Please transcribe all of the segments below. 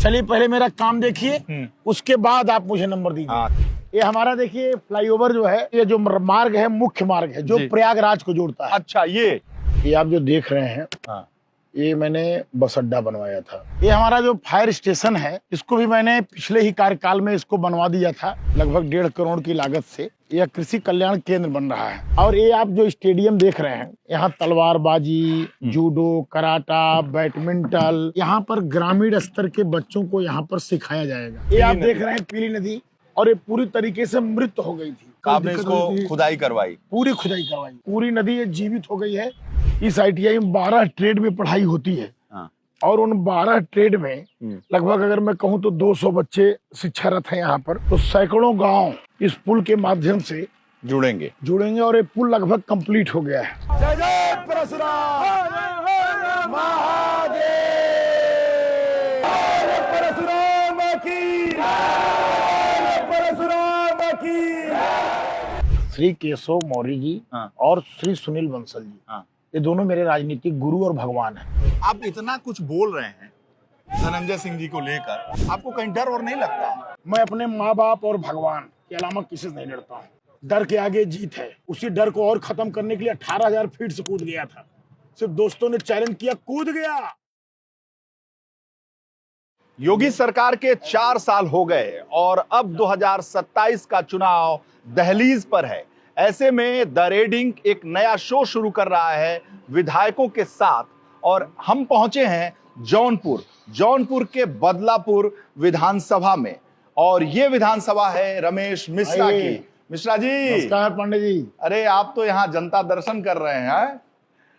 चलिए पहले मेरा काम देखिए, उसके बाद आप मुझे नंबर दीजिए। हाँ। ये हमारा देखिए फ्लाईओवर जो है, ये जो मार्ग है मुख्य मार्ग है जो प्रयागराज को जोड़ता है। अच्छा, ये आप जो देख रहे हैं, हाँ। ये मैंने बस अड्डा बनवाया था। ये हमारा जो फायर स्टेशन है, इसको भी मैंने पिछले ही कार्यकाल में इसको बनवा दिया था, लगभग 1.5 करोड़ की लागत से। यह कृषि कल्याण केंद्र बन रहा है। और ये आप जो स्टेडियम देख रहे हैं, यहाँ तलवारबाजी, जूडो, कराटा, बैडमिंटन, यहाँ पर ग्रामीण स्तर के बच्चों को यहाँ पर सिखाया जाएगा। ये आप देख रहे हैं पीली नदी, और ये पूरी तरीके से मृत हो गई थी। आपने इसको खुदाई करवाई? पूरी खुदाई करवाई, पूरी नदी ये जीवित हो गई है। इस ITI में 12 ट्रेड में पढ़ाई होती है। हाँ। और उन 12 ट्रेड में लगभग अगर मैं कहूँ तो 200 बच्चे शिक्षारत हैं यहाँ पर। तो सैकड़ों गांव इस पुल के माध्यम से जुड़ेंगे और ये पुल लगभग कंप्लीट हो गया है। जय जय परशुराम महादेव, परशुराम की, परशुराम की। श्री केशव मौर्य जी और श्री सुनील बंसल जी, ये दोनों मेरे राजनीतिक गुरु और भगवान हैं। आप इतना कुछ बोल रहे हैं धनंजय सिंह जी को लेकर, आपको कहीं डर और नहीं लगता? मैं अपने माँ बाप और भगवान के अलावा किसी से नहीं डरता हूँ। डर के आगे जीत है। उसी डर को और खत्म करने के लिए 18,000 फीट से कूद गया था। सिर्फ दोस्तों ने चैलेंज किया, कूद गया। योगी सरकार के 4 साल हो गए और अब 2027 का चुनाव दहलीज पर है। ऐसे में द रेडिंग एक नया शो शुरू कर रहा है विधायकों के साथ, और हम पहुंचे हैं जौनपुर के बदलापुर विधानसभा में। और ये विधानसभा है रमेश मिश्रा की। मिश्रा जी नमस्कार पांडे जी। अरे आप तो यहाँ जनता दर्शन कर रहे हैं,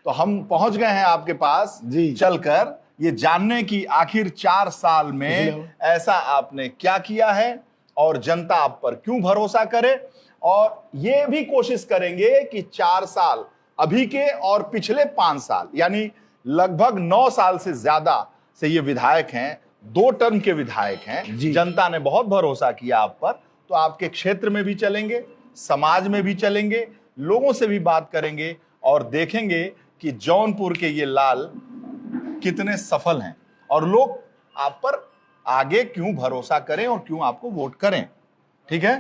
तो हम पहुंच गए हैं आपके पास जी। चलकर ये जानने की आखिर 4 साल में ऐसा आपने क्या किया है और जनता आप पर क्यों भरोसा करे, और ये भी कोशिश करेंगे कि 4 साल अभी के और पिछले 5 साल यानी लगभग 9 साल से ज्यादा से ये विधायक हैं, 2 टर्म के विधायक हैं। जनता ने बहुत भरोसा किया आप पर, तो आपके क्षेत्र में भी चलेंगे, समाज में भी चलेंगे, लोगों से भी बात करेंगे और देखेंगे कि जौनपुर के ये लाल कितने सफल हैं और लोग आप पर आगे क्यों भरोसा करें और क्यों आपको वोट करें। ठीक है,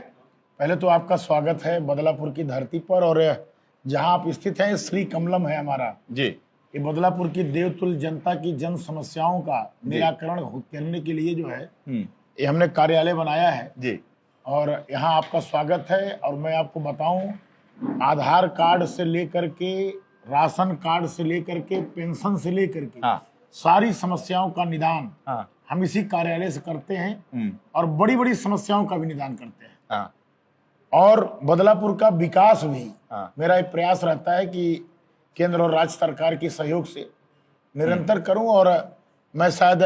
पहले तो आपका स्वागत है बदलापुर की धरती पर, और जहां आप स्थित हैं श्री कमलम है हमारा जी। ये बदलापुर की देवतुल्य जनता की जन समस्याओं का निराकरण करने के लिए जो है ये हमने कार्यालय बनाया है जी। और यहाँ आपका स्वागत है। और मैं आपको बताऊं, आधार कार्ड से लेकर के, राशन कार्ड से लेकर के, पेंशन से लेकर के सारी समस्याओं का निदान हम इसी कार्यालय से करते हैं, और बड़ी बड़ी समस्याओं का भी निदान करते हैं। और बदलापुर का विकास भी मेरा एक प्रयास रहता है कि केंद्र और राज्य सरकार के सहयोग से निरंतर करूं। और मैं शायद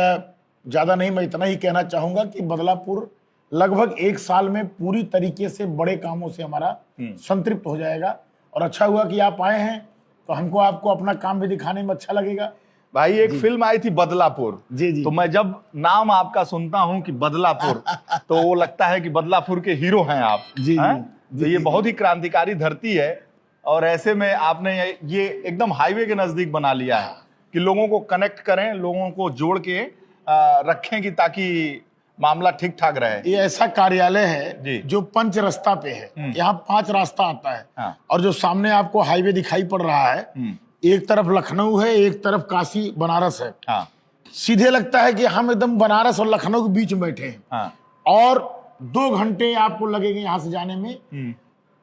ज्यादा नहीं, मैं इतना ही कहना चाहूंगा कि बदलापुर लगभग 1 साल में पूरी तरीके से बड़े कामों से हमारा संतृप्त हो जाएगा। और अच्छा हुआ कि आप आए हैं, तो हमको आपको अपना काम भी दिखाने में अच्छा लगेगा। भाई एक फिल्म आई थी बदलापुर, जी। तो मैं जब नाम आपका सुनता हूं कि बदलापुर तो वो लगता है कि बदलापुर के हीरो हैं आप। जी। तो ये बहुत ही क्रांतिकारी धरती है, और ऐसे में आपने ये एकदम हाईवे के नजदीक बना लिया है कि लोगों को कनेक्ट करें, लोगों को जोड़ के रखें कि ताकि मामला ठीक ठाक रहे। ये ऐसा कार्यालय है जो 5 रास्ता पे है। यहाँ 5 रास्ता आता है। और जो सामने आपको हाईवे दिखाई पड़ रहा है, एक तरफ लखनऊ है, एक तरफ काशी बनारस है। सीधे लगता है कि हम एकदम बनारस और लखनऊ के बीच में बैठे हैं। और 2 घंटे आपको लगेंगे यहाँ से जाने में।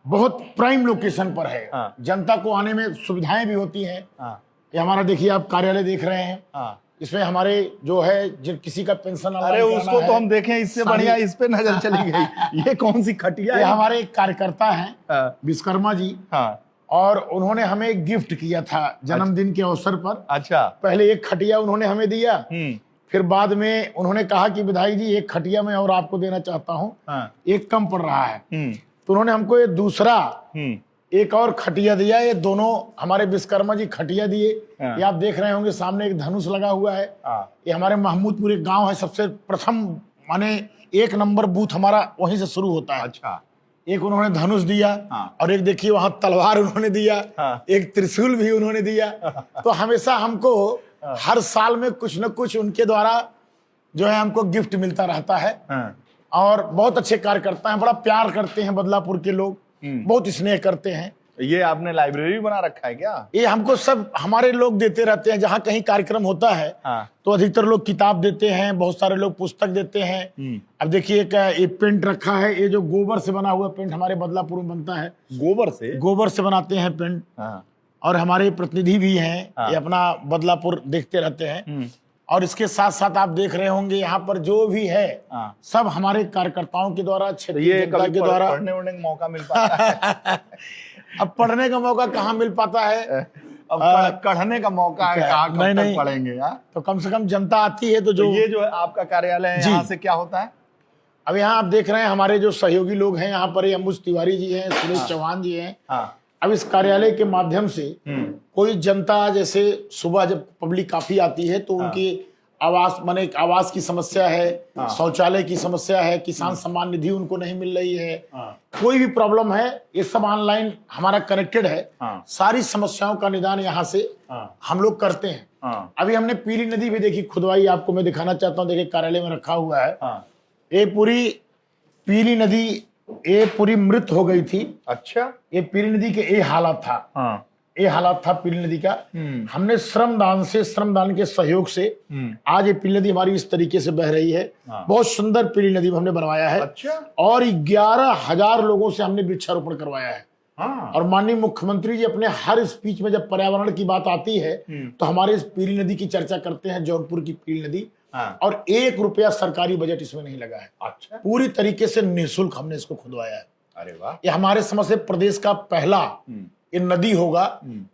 बहुत प्राइम लोकेशन पर है। जनता को आने में सुविधाएं भी होती हैं। ये हमारा देखिए आप कार्यालय देख रहे हैं, इसमें हमारे जो है जिन किसी का पेंशन, अरे उसको तो हम देखें, इससे बढ़िया इस पे नजर चली गई। ये कौन सी खटिया है? हमारे एक कार्यकर्ता हैं विश्वकर्मा जी, और उन्होंने हमें एक गिफ्ट किया था जन्मदिन के अवसर पर। अच्छा। पहले एक खटिया उन्होंने हमें दिया, फिर बाद में उन्होंने कहा कि विधायक जी एक खटिया मैं और आपको देना चाहता हूँ, एक कम पड़ रहा है। तो उन्होंने हमको ये दूसरा एक और खटिया दिया। ये दोनों हमारे विश्वकर्मा जी खटिया दिए। ये आप देख रहे होंगे सामने एक धनुष लगा हुआ है। ये हमारे महमूदपुर एक गांव है, सबसे प्रथम माने 1 नंबर बूथ हमारा वहीं से शुरू होता है। अच्छा। एक उन्होंने धनुष दिया, और एक देखिए वहां तलवार उन्होंने दिया, एक त्रिशूल भी उन्होंने दिया। तो हमेशा हमको हर साल में कुछ न कुछ उनके द्वारा जो है हमको गिफ्ट मिलता रहता है। हाँ। और बहुत अच्छे कार्यकर्ता हैं, बड़ा प्यार करते हैं बदलापुर के लोग, बहुत स्नेह करते हैं। ये आपने लाइब्रेरी बना रखा है क्या? ये हमको सब हमारे लोग देते रहते हैं, जहाँ कहीं कार्यक्रम होता है हाँ। तो अधिकतर लोग किताब देते हैं, बहुत सारे लोग पुस्तक देते हैं। अब देखिए एक ये पेंट रखा है, ये जो गोबर से बना हुआ पेंट हमारे बदलापुर में बनता है। गोबर से बनाते हैं पेंट। हाँ। और हमारे प्रतिनिधि भी हैं, हाँ। ये अपना बदलापुर देखते रहते हैं। और इसके साथ साथ आप देख रहे होंगे यहाँ पर जो भी है हाँ। सब हमारे कार्यकर्ताओं के द्वारा, तो क्षेत्रीय ये जनता कभी के द्वारा। पढ़ने वढ़ने का मौका मिल पाता है? अब पढ़ने का मौका कहाँ मिल पाता है, अब पढ़ने का मौका है, कहाँ कब तक नहीं। पढ़ेंगे? तो कम से कम जनता आती है तो जो ये जो है आपका कार्यालय है, यहाँ से क्या होता है? अब यहाँ आप देख रहे हैं हमारे जो सहयोगी लोग हैं यहाँ पर, अंबुज तिवारी जी हैं, सुरेश चौहान जी हैं। हाँ। अब इस कार्यालय के माध्यम से कोई जनता, जैसे सुबह जब पब्लिक काफी आती है तो उनकी आवास माने आवास की समस्या है, शौचालय की समस्या है, किसान सम्मान निधि उनको नहीं मिल रही है, कोई भी प्रॉब्लम है, ये सब ऑनलाइन हमारा कनेक्टेड है। सारी समस्याओं का निदान यहाँ से हम लोग करते हैं। अभी हमने पीली नदी भी देखी खुदवाई, आपको मैं दिखाना चाहता हूँ, देखिए कार्यालय में रखा हुआ है। ये पूरी पीली नदी ये पूरी मृत हो गई थी। अच्छा। ये पीली नदी के ये हालत था। ये हालात था पीली नदी का। हमने श्रमदान के सहयोग से आज ये पीली नदी हमारी इस तरीके से बह रही है। बहुत सुंदर पीली नदी हमने बनवाया है। अच्छा। और 11,000 लोगों से हमने वृक्षारोपण करवाया है। और माननीय मुख्यमंत्री जी अपने हर स्पीच में जब पर्यावरण की बात आती है तो हमारे इस पीली नदी की चर्चा करते हैं, जौनपुर की पीली नदी। और 1 रुपया सरकारी बजट इसमें नहीं लगा है। अच्छा। पूरी तरीके से निःशुल्क हमने इसको खुदवाया है। अरे वाह। ये हमारे समझ से प्रदेश का पहला ये नदी होगा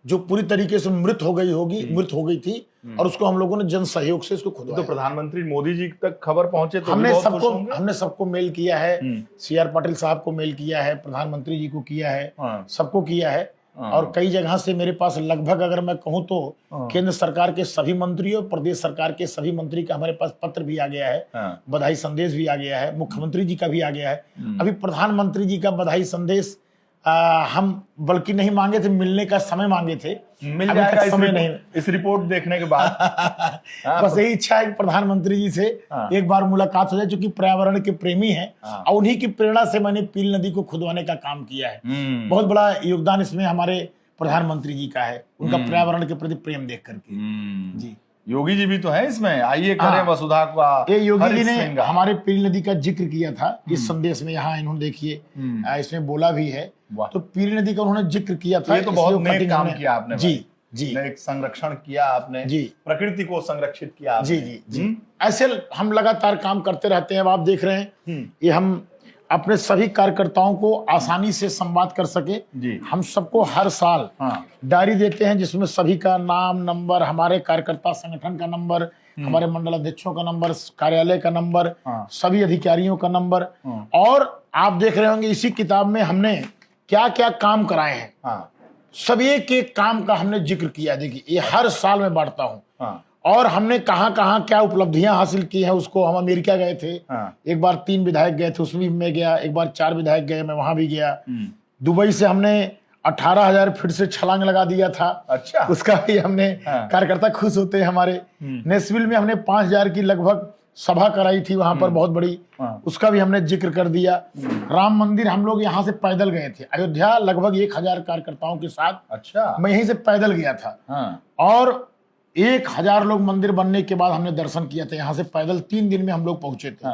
जो पूरी तरीके से मृत हो गई थी और उसको हम लोगों ने जन सहयोग से इसको खुदवाया। तो प्रधानमंत्री मोदी जी तक खबर पहुंचे तो हमने सबको मेल किया है, CR पाटिल साहब को मेल किया है, प्रधानमंत्री जी को किया है, सबको किया है। और कई जगह से मेरे पास लगभग अगर मैं कहूं तो केंद्र सरकार के सभी मंत्रियों, प्रदेश सरकार के सभी मंत्री का हमारे पास पत्र भी आ गया है, बधाई संदेश भी आ गया है, मुख्यमंत्री जी का भी आ गया है। अभी प्रधानमंत्री जी का बधाई संदेश हम बल्कि नहीं मांगे थे, मिलने का समय मांगे थे, मिल जाएगा समय नहीं, इस रिपोर्ट देखने के बाद। बस यही इच्छा है कि प्रधानमंत्री जी से एक बार मुलाकात हो जाए, क्योंकि पर्यावरण के प्रेमी हैं और उन्हीं की प्रेरणा से मैंने पीली नदी को खुदवाने का काम किया है। बहुत बड़ा योगदान इसमें हमारे प्रधानमंत्री जी का है, उनका पर्यावरण के प्रति प्रेम देख करके। जी, योगी जी भी तो है इसमें, आइए करें वसुधा का। ये योगी जी ने हमारे पीली नदी का जिक्र किया था इस संदेश में, यहाँ इन्होंने देखिए इसमें बोला भी है। तो पीली नदी का उन्होंने जिक्र किया था। ये तो बहुत नेक काम किया आपने। जी, नेक संरक्षण किया आपने, जी, प्रकृति को संरक्षित किया आपने। जी। ऐसे हम लगातार काम करते रहते हैं। अब आप देख रहे हैं ये हम अपने सभी कार्यकर्ताओं को आसानी से संवाद कर सके। हम सबको हर साल डायरी देते हैं जिसमें सभी का नाम, नंबर, हमारे कार्यकर्ता संगठन का नंबर, हमारे मंडल अध्यक्षों का नंबर, कार्यालय का नंबर, सभी अधिकारियों का नंबर। और आप देख रहे होंगे इसी किताब में हमने क्या क्या काम कराए हैं, सभी के काम का हमने जिक्र किया। देखिए ये हर साल मैं बांटता हूँ। और हमने कहाँ कहाँ क्या उपलब्धियां हासिल की हैं उसको, हम अमेरिका गए थे, एक बार 3 विधायक गए थे, उसमें भी मैं गया, एक बार 4 विधायक गए, मैं वहां भी गया। दुबई से हमने 18,000 फीट से छलांग लगा दिया था। अच्छा। उसका भी हमने कार्यकर्ता खुश होते हैं हमारे। नेशविल में हमने 5,000 की लगभग सभा कराई थी वहां पर, बहुत बड़ी, उसका भी हमने जिक्र कर दिया। राम मंदिर हम लोग यहाँ से पैदल गए थे अयोध्या, लगभग 1,000 कार्यकर्ताओं के साथ। अच्छा। मैं यहीं से पैदल गया था। और 1,000 लोग मंदिर बनने के बाद हमने दर्शन किया था यहाँ से पैदल, 3 दिन में हम लोग पहुंचे थे।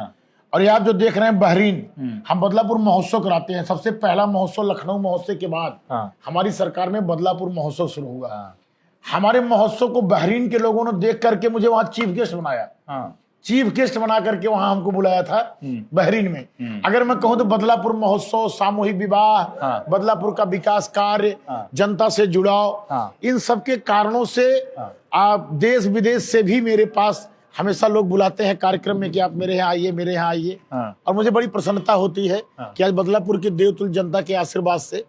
और ये आप जो देख रहे हैं बहरीन, हम बदलापुर महोत्सव कराते हैं। सबसे पहला महोत्सव लखनऊ महोत्सव के बाद हमारी सरकार में बदलापुर महोत्सव शुरू हुआ। हमारे महोत्सव को बहरीन के लोगों ने देख करके मुझे वहां चीफ गेस्ट बनाया। चीफ गेस्ट बना करके वहां हमको बुलाया था बहरीन में। अगर मैं कहूं तो बदलापुर महोत्सव, सामूहिक विवाह, बदलापुर का विकास कार्य, जनता से जुड़ाव, इन सब के कारणों से आप देश विदेश से भी मेरे पास हमेशा लोग बुलाते हैं कार्यक्रम में कि आप मेरे यहाँ आइए, मेरे यहाँ आइए। और मुझे बड़ी प्रसन्नता होती है कि आज बदलापुर की देवतुल्य जनता के आशीर्वाद से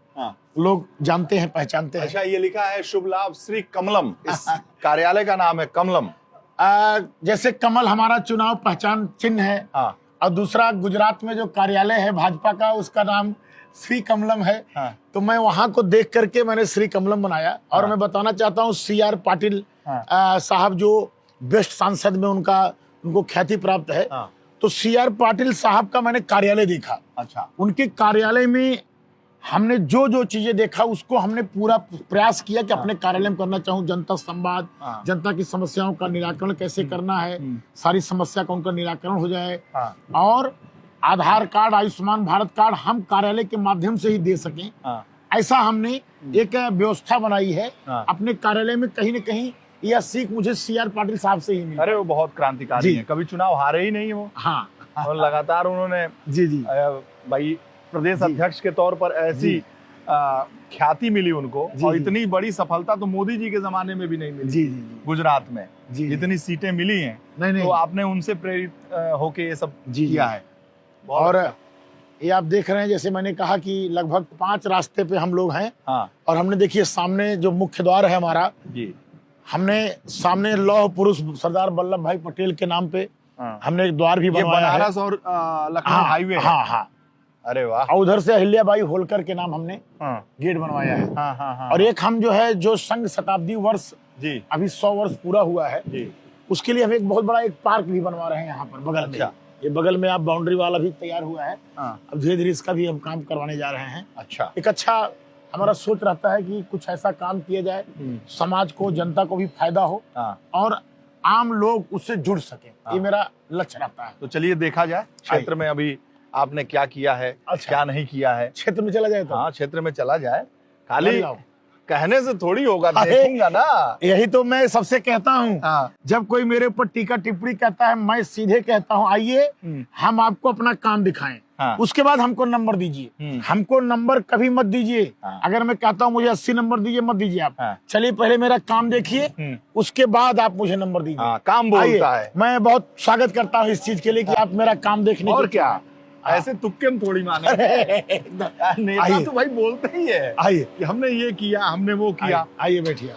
लोग जानते हैं, पहचानते हैं। अच्छा, ये लिखा है शुभ लाभ श्री कमलम, इस कार्यालय का नाम है कमलम। जैसे कमल हमारा चुनाव पहचान चिन्ह है, और दूसरा गुजरात में जो कार्यालय है भाजपा का, उसका नाम श्री कमलम है। तो मैं वहां को देख करके मैंने श्री कमलम बनाया। और मैं बताना चाहता हूँ CR पाटिल साहब जो बेस्ट सांसद में उनका उनको ख्याति प्राप्त है। हाँ। तो सीआर पाटिल साहब का मैंने कार्यालय देखा। अच्छा। उनके कार्यालय में हमने जो जो चीजें देखा उसको हमने पूरा प्रयास किया कि अपने कार्यालय में करना चाहूँ। जनता संवाद, जनता की समस्याओं का निराकरण कैसे करना है, सारी समस्या का उनका निराकरण हो जाए, और आधार कार्ड, आयुष्मान भारत कार्ड हम कार्यालय के माध्यम से ही दे सकें, ऐसा हमने एक व्यवस्था बनाई है अपने कार्यालय में। कहीं न कहीं यह सीख मुझे सीआर पाटिल साहब से ही मिली। अरे वो बहुत क्रांतिकारी हैं, कभी चुनाव हारे ही नहीं वो। हाँ, और लगातार उन्होंने जी भाई प्रदेश अध्यक्ष के तौर पर ऐसी ख्याति मिली उनको, और इतनी बड़ी सफलता तो मोदी जी के जमाने में भी नहीं मिली। गुजरात में जितनी सीटें मिली हैं, तो आपने उनसे प्रेरित होके ये सब किया है। और ये आप देख रहे हैं, जैसे मैंने कहा कि लगभग 5 रास्ते पे हम लोग हैं। और हमने देखिए सामने जो मुख्य द्वार है हमारा, हमने सामने लौह पुरुष सरदार वल्लभ भाई पटेल के नाम पे हमने एक द्वार भी बनवाया है। बनारस और लखनऊ हाईवे। हाँ। अरे वाह। और उधर से अहिल्याबाई होलकर के नाम हमने गेट बनवाया है। और एक हम जो है जो संघ शताब्दी वर्ष अभी 100 वर्ष पूरा हुआ है, उसके लिए हम एक बहुत बड़ा एक पार्क भी बनवा रहे हैं यहाँ पर बगल में। ये बगल में आप बाउंड्री वाला भी तैयार हुआ है। अब धीरे धीरे इसका भी हम काम करवाने जा रहे हैं। अच्छा। एक अच्छा हमारा सोच रहता है कि कुछ ऐसा काम किया जाए, समाज को, जनता को भी फायदा हो और आम लोग उससे जुड़ सके। ये मेरा लक्ष्य रहता है। तो चलिए देखा जाए क्षेत्र में अभी आपने क्या किया है, क्या नहीं किया है। क्षेत्र में चला जाए तो? हाँ, क्षेत्र में चला जाए। खाली कहने से थोड़ी होगा, देखूंगा ना। यही तो मैं सबसे कहता हूँ। जब कोई मेरे ऊपर टीका टिप्पणी कहता है, मैं सीधे कहता हूँ आइए हम आपको अपना काम दिखाएं। उसके बाद हमको नंबर दीजिए। हमको नंबर कभी मत दीजिए। अगर मैं कहता हूँ मुझे 80 नंबर दीजिए, मत दीजिए आप। चलिए पहले मेरा काम देखिए, उसके बाद आप मुझे नंबर दीजिए। काम बोलता है। मैं बहुत स्वागत करता हूँ इस चीज के लिए कि आप मेरा काम देखने। और क्या, ऐसे तुक्के में थोड़ी माने। नेता तो भाई बोलते ही है। आइए कि हमने ये किया, हमने वो किया। आइए बैठिए।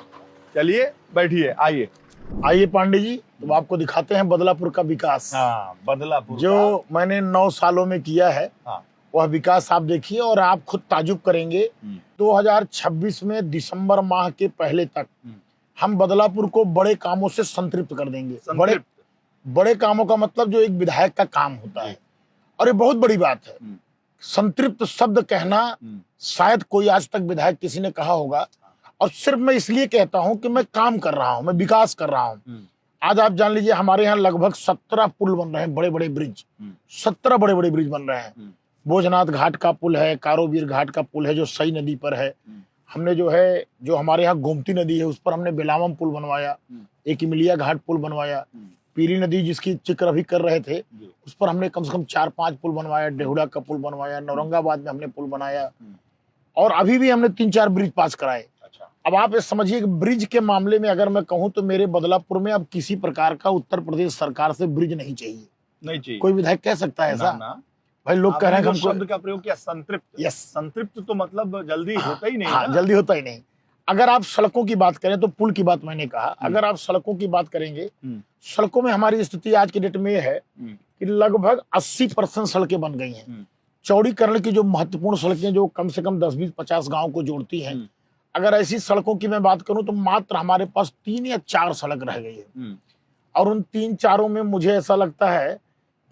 चलिए बैठिए, आइए पांडे जी, तो आपको दिखाते हैं बदलापुर का विकास। बदलापुर जो मैंने 9 सालों में किया है, वह विकास आप देखिए और आप खुद ताजुब करेंगे। 2026 में दिसंबर माह के पहले तक हम बदलापुर को बड़े कामों से संतृप्त कर देंगे। बड़े कामों का मतलब जो एक विधायक का काम होता है, और ये बहुत बड़ी बात है। संतृप्त शब्द कहना शायद कोई आज तक विधायक किसी ने कहा होगा, और सिर्फ मैं इसलिए कहता हूं कि मैं काम कर रहा हूं, मैं विकास कर रहा हूं। आज आप जान लीजिए हमारे यहाँ लगभग 17 पुल बन रहे हैं, बड़े बड़े ब्रिज। 17 बड़े बड़े ब्रिज बन रहे हैं। भोजनाथ घाट का पुल है, कारोबीर घाट का पुल है जो सई नदी पर है। हमने जो हमारे यहाँ गोमती नदी है उस पर हमने बेलावम पुल बनवाया। एक इमिलिया घाट पुल बनवाया। पीरी नदी जिसकी जिक्र अभी कर रहे थे, उस पर हमने कम से कम 4-5 पुल बनवाया। डेहुड़ा का पुल बनवाया, औरंगाबाद में हमने पुल बनाया, और अभी भी हमने 3-4 ब्रिज पास कराए। अब आप ये समझिए कि ब्रिज के मामले में अगर मैं कहूं तो मेरे बदलापुर में अब किसी प्रकार का उत्तर प्रदेश सरकार से ब्रिज नहीं चाहिए। कोई विधायक कह सकता है ऐसा? भाई लोग कह रहे हैं शब्द का प्रयोग किया, संतृप्त। यस, संतृप्त तो मतलब जल्दी होता ही नहीं। हाँ, जल्दी होता ही नहीं। अगर आप सड़कों की बात करें तो पुल की बात मैंने कहा, अगर आप सड़कों की बात करेंगे, सड़कों में हमारी स्थिति आज की डेट में यह है कि लगभग 80% सड़कें बन गई हैं। चौड़ीकरण की जो महत्वपूर्ण सड़कें जो कम से कम 10-20-50 गांव को जोड़ती हैं, अगर ऐसी सड़कों की मैं बात करूं तो मात्र हमारे पास 3 या 4 सड़क रह गई है। और उन 3-4 में मुझे ऐसा लगता है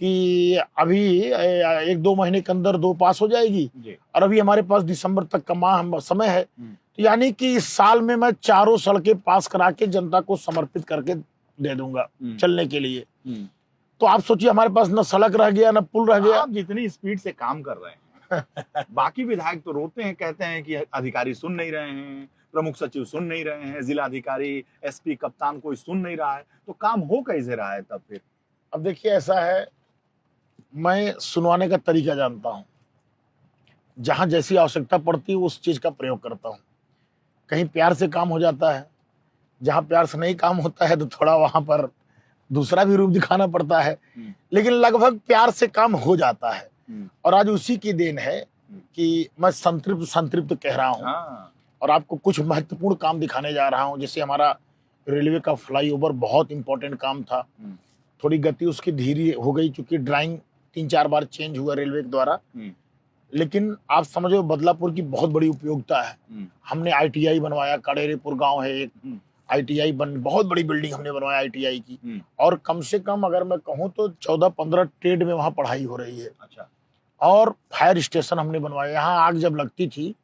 कि अभी 1-2 महीने के अंदर 2 पास हो जाएगी, और अभी हमारे पास दिसंबर तक का माह समय है। तो यानी कि इस साल में मैं 4 सड़कें पास करा के जनता को समर्पित करके दे दूंगा चलने के लिए। तो आप सोचिए हमारे पास न सड़क रह गया, न पुल रह गया। आप जितनी स्पीड से काम कर रहे हैं बाकी विधायक तो रोते हैं, कहते हैं कि अधिकारी सुन नहीं रहे हैं, प्रमुख सचिव सुन नहीं रहे हैं, जिला अधिकारी, एसपी, कप्तान कोई सुन नहीं रहा है। तो काम हो कैसे रहा है तब फिर? अब देखिए ऐसा है, मैं सुनवाने का तरीका जानता हूं। जहां जैसी आवश्यकता पड़ती है उस चीज का प्रयोग करता हूं। कहीं प्यार से काम हो जाता है, जहां प्यार से नहीं काम होता है तो थोड़ा वहां पर दूसरा भी रूप दिखाना पड़ता है, लेकिन लगभग प्यार से काम हो जाता है। और आज उसी की देन है कि मैं संतृप्त कह रहा हूं, और आपको कुछ महत्वपूर्ण काम दिखाने जा रहा हूं। जैसे हमारा रेलवे का फ्लाईओवर बहुत इंपॉर्टेंट काम था, थोड़ी गति उसकी धीरे हो गई क्योंकि ड्राइंग 3-4 बार चेंज हुआ रेलवे के द्वारा, लेकिन आप समझो बदलापुर की बहुत बड़ी उपयोगिता है। हमने ITI बनवाया, कड़ेरेपुर गांव है एक, ITI बन, बहुत बड़ी बिल्डिंग हमने बनवाया ITI की, और कम से कम अगर मैं कहूँ तो 14-15 ट्रेड में वहाँ पढ़ाई हो रही है। अच्छा। और फायर स्टेशन हमने बनवाया, यहाँ आग जब लगती थी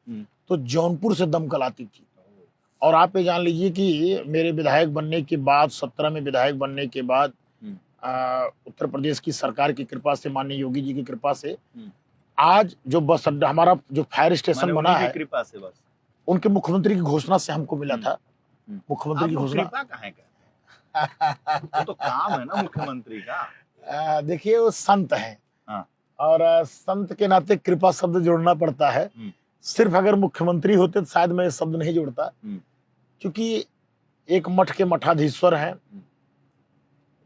तो जौनपुर से दमकल आती थी। और आप ये जान लीजिए कि मेरे विधायक बनने के बाद, 17 में विधायक बनने के बाद, उत्तर प्रदेश की सरकार की कृपा से, माननीय योगी जी की कृपा से, आज जो बस अड्डा हमारा, जो फायर स्टेशन बना है, कृपा से, बस उनके उनके मुख्यमंत्री की घोषणा से हमको मिला था। मुख्यमंत्री की घोषणा कहाँ का? वो तो काम है ना मुख्यमंत्री का। देखिए वो संत है, और संत के नाते कृपा शब्द जोड़ना पड़ता है। सिर्फ अगर मुख्यमंत्री होते तो शायद मैं ये शब्द नहीं जोड़ता, क्योंकि एक मठ के मठाधीश्वर हैं,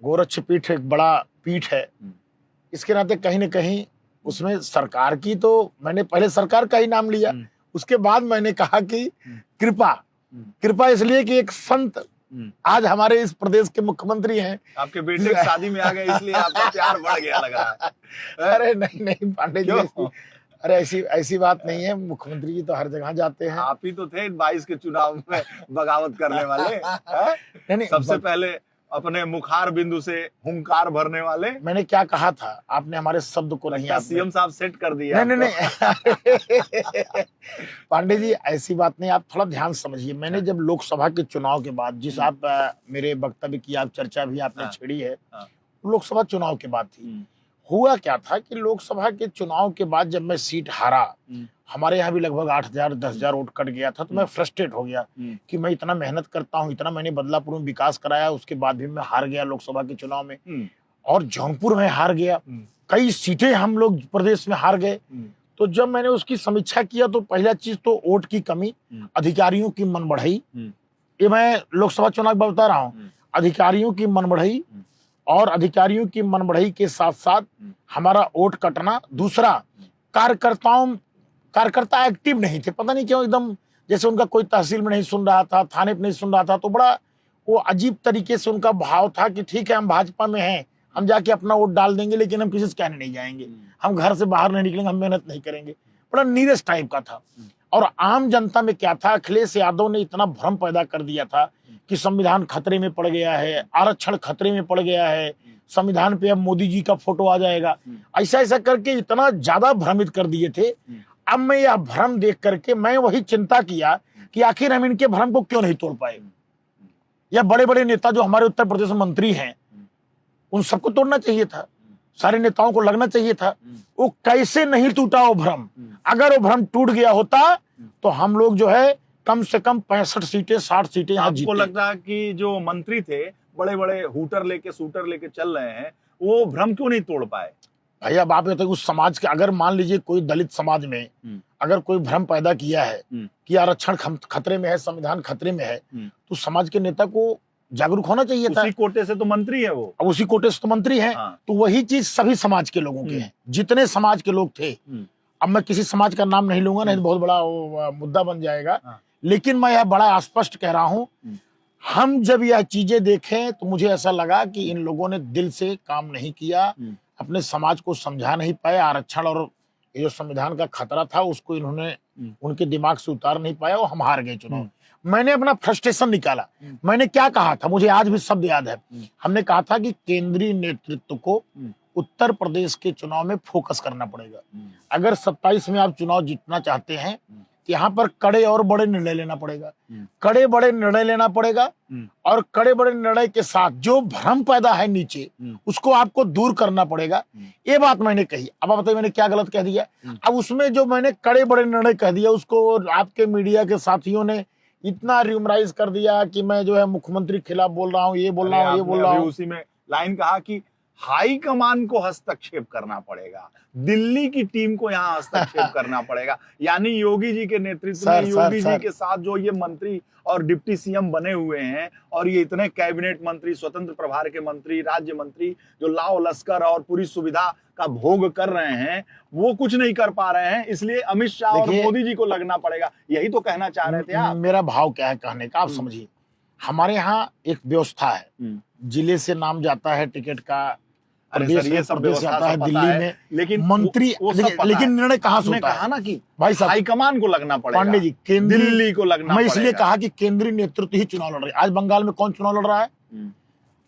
गोरक्ष पीठ एक बड़ा पीठ है, इसके नाते कहीं न कहीं उसमें सरकार की, तो मैंने पहले सरकार का ही नाम लिया, उसके बाद मैंने कहा कि कृपा। कृपा इसलिए कि एक संत आज हमारे इस प्रदेश के मुख्यमंत्री हैं। आपके बेटे की शादी में आ गए इसलिए आपका प्यार बढ़ गया लग रहा है। अरे नहीं पांडे जी, अरे ऐसी बात नहीं है, मुख्यमंत्री जी तो हर जगह जाते हैं। आप ही तो थे 22 के चुनाव में बगावत करने वाले। नहीं, सबसे पहले अपने मुखार बिंदु से हुंकार भरने वाले। मैंने क्या कहा था, आपने हमारे शब्द को नहीं, सीएम साहब सेट कर दिया। नहीं पांडे जी ऐसी बात नहीं, आप थोड़ा ध्यान समझिए। मैंने जब लोकसभा के चुनाव के बाद, जिस आप मेरे वक्तव्य की आप चर्चा भी आपने छेड़ी है, लोकसभा चुनाव के बाद थी। हुआ क्या था कि लोकसभा के चुनाव के बाद जब मैं सीट हारा, हमारे यहाँ भी लगभग 8,000-10,000 वोट कट गया था, तो मैं फ्रस्ट्रेट हो गया कि मैं इतना मेहनत करता हूँ, इतना मैंने बदलापुर में विकास कराया, उसके बाद भी मैं हार गया लोकसभा के चुनाव में, और जौनपुर में हार गया, कई सीटें हम लोग प्रदेश में हार गए। तो जब मैंने उसकी समीक्षा किया तो पहला चीज तो वोट की कमी, अधिकारियों की मनबढ़ाई, ये मैं लोकसभा चुनाव में बता रहा हूँ, अधिकारियों की मनबढ़ाई, और अधिकारियों की मनबढ़ाई के साथ साथ हमारा वोट कटना। दूसरा, कार्यकर्ता एक्टिव नहीं थे, पता नहीं क्यों, एकदम जैसे उनका कोई तहसील में नहीं सुन रहा था, थाने पे नहीं सुन रहा था, तो बड़ा वो अजीब तरीके से उनका भाव था कि ठीक है हम भाजपा में हैं, हम जाके अपना वोट डाल देंगे, लेकिन हम किसी से कहने नहीं जाएंगे, हम घर से बाहर नहीं निकलेंगे, हम मेहनत नहीं करेंगे। बड़ा नीरस टाइप का था। और आम जनता में क्या था, अखिलेश यादव ने इतना भ्रम पैदा कर दिया था कि संविधान खतरे में पड़ गया है, आरक्षण खतरे में पड़ गया है, संविधान पे अब मोदी जी का फोटो आ जाएगा, ऐसा ऐसा करके इतना ज्यादा भ्रमित कर दिए थे। अब मैं यह भ्रम देख करके मैं वही चिंता किया कि आखिर हम इनके भ्रम को क्यों नहीं तोड़ पाए। या बड़े बड़े नेता जो हमारे उत्तर प्रदेश में मंत्री हैं, उन सबको तोड़ना चाहिए था, सारे नेताओं को लगना चाहिए था। वो कैसे नहीं टूटा वो भ्रम? अगर वो भ्रम टूट गया होता तो हम लोग जो है कम से कम 65 सीटें 60 सीटें यहाँ जीते। आपको लगता है कि जो मंत्री थे बड़े बड़े हुटर लेके सूटर लेके चल रहे हैं, वो भ्रम क्यों नहीं तोड़ पाए? भाई अब आप बताइए, उस समाज के, अगर मान लीजिए कोई दलित समाज में अगर कोई भ्रम पैदा किया है कि आरक्षण खतरे में है, संविधान खतरे में है, तो समाज के नेता को जागरूक होना चाहिए था। उसी कोटे से तो मंत्री है वो, अब उसी कोटे से तो मंत्री है। तो वही चीज सभी समाज के लोगों के हैं, जितने समाज के लोग थे। अब मैं किसी समाज का नाम नहीं लूंगा, नहीं तो बहुत बड़ा मुद्दा बन जाएगा, लेकिन मैं यह बड़ा स्पष्ट कह रहा हूं, हम जब यह चीजें देखें तो मुझे ऐसा लगा कि इन लोगों ने दिल से काम नहीं किया, अपने समाज को समझा नहीं पाए। आरक्षण और ये जो संविधान का खतरा था उसको इन्होंने उनके दिमाग से उतार नहीं पाया, और हम हार गए चुनाव। मैंने अपना फ्रस्ट्रेशन निकाला। मैंने क्या कहा था, मुझे आज भी शब्द याद है। हमने कहा था कि केंद्रीय नेतृत्व को उत्तर प्रदेश के चुनाव में फोकस करना पड़ेगा। अगर 27 में आप चुनाव जीतना चाहते हैं तो यहाँ पर कड़े और बड़े निर्णय लेना पड़ेगा, कड़े बड़े निर्णय लेना पड़ेगा, और कड़े बड़े निर्णय के साथ जो भ्रम पैदा है नीचे, उसको आपको दूर करना पड़ेगा। ये बात मैंने कही। अब आप बताइए मैंने क्या गलत कह दिया? अब उसमें जो मैंने कड़े बड़े निर्णय कह दिया, उसको आपके मीडिया के साथियों ने इतना र्यूमराइज कर दिया कि मैं जो है मुख्यमंत्री खिलाफ बोल रहा हूँ, ये बोल रहा हूँ, ये बोल रहा हूँ। उसी में लाइन कहा कि हाई कमान को हस्तक्षेप करना पड़ेगा, दिल्ली की टीम को यहाँ हस्तक्षेप करना पड़ेगा। यानी योगी जी के नेतृत्व में, योगी जी के साथ जो ये मंत्री और डिप्टी सीएम बने हुए हैं, और ये इतने कैबिनेट मंत्री, स्वतंत्र प्रभार के मंत्री, राज्य मंत्री जो लाओ लश्कर और पूरी सुविधा का भोग कर रहे हैं, वो कुछ नहीं कर पा रहे हैं। इसलिए अमित शाह और मोदी जी को लगना पड़ेगा। यही तो कहना चाह रहे थे आप। मेरा भाव क्या है कहने का, आप समझिए। हमारे यहाँ एक व्यवस्था है, जिले से नाम जाता है टिकट का, अरे प्रदेश सर, ये है, सब प्रदेश व्यवस्था आता है सब पता दिल्ली है, में, लेकिन मंत्री वो सब पता लेकिन है। निर्णय कहाँ से आपने होता कहा है ना कि भाई साहब? हाईकमान को लगना पड़ेगा, पांडे जी, केंद्रीय दिल्ली को लगना मैं इसलिए पड़ेगा। कहा कि केंद्रीय नेतृत्व ही चुनाव लड़ रहा है। आज बंगाल में कौन चुनाव लड़ रहा है?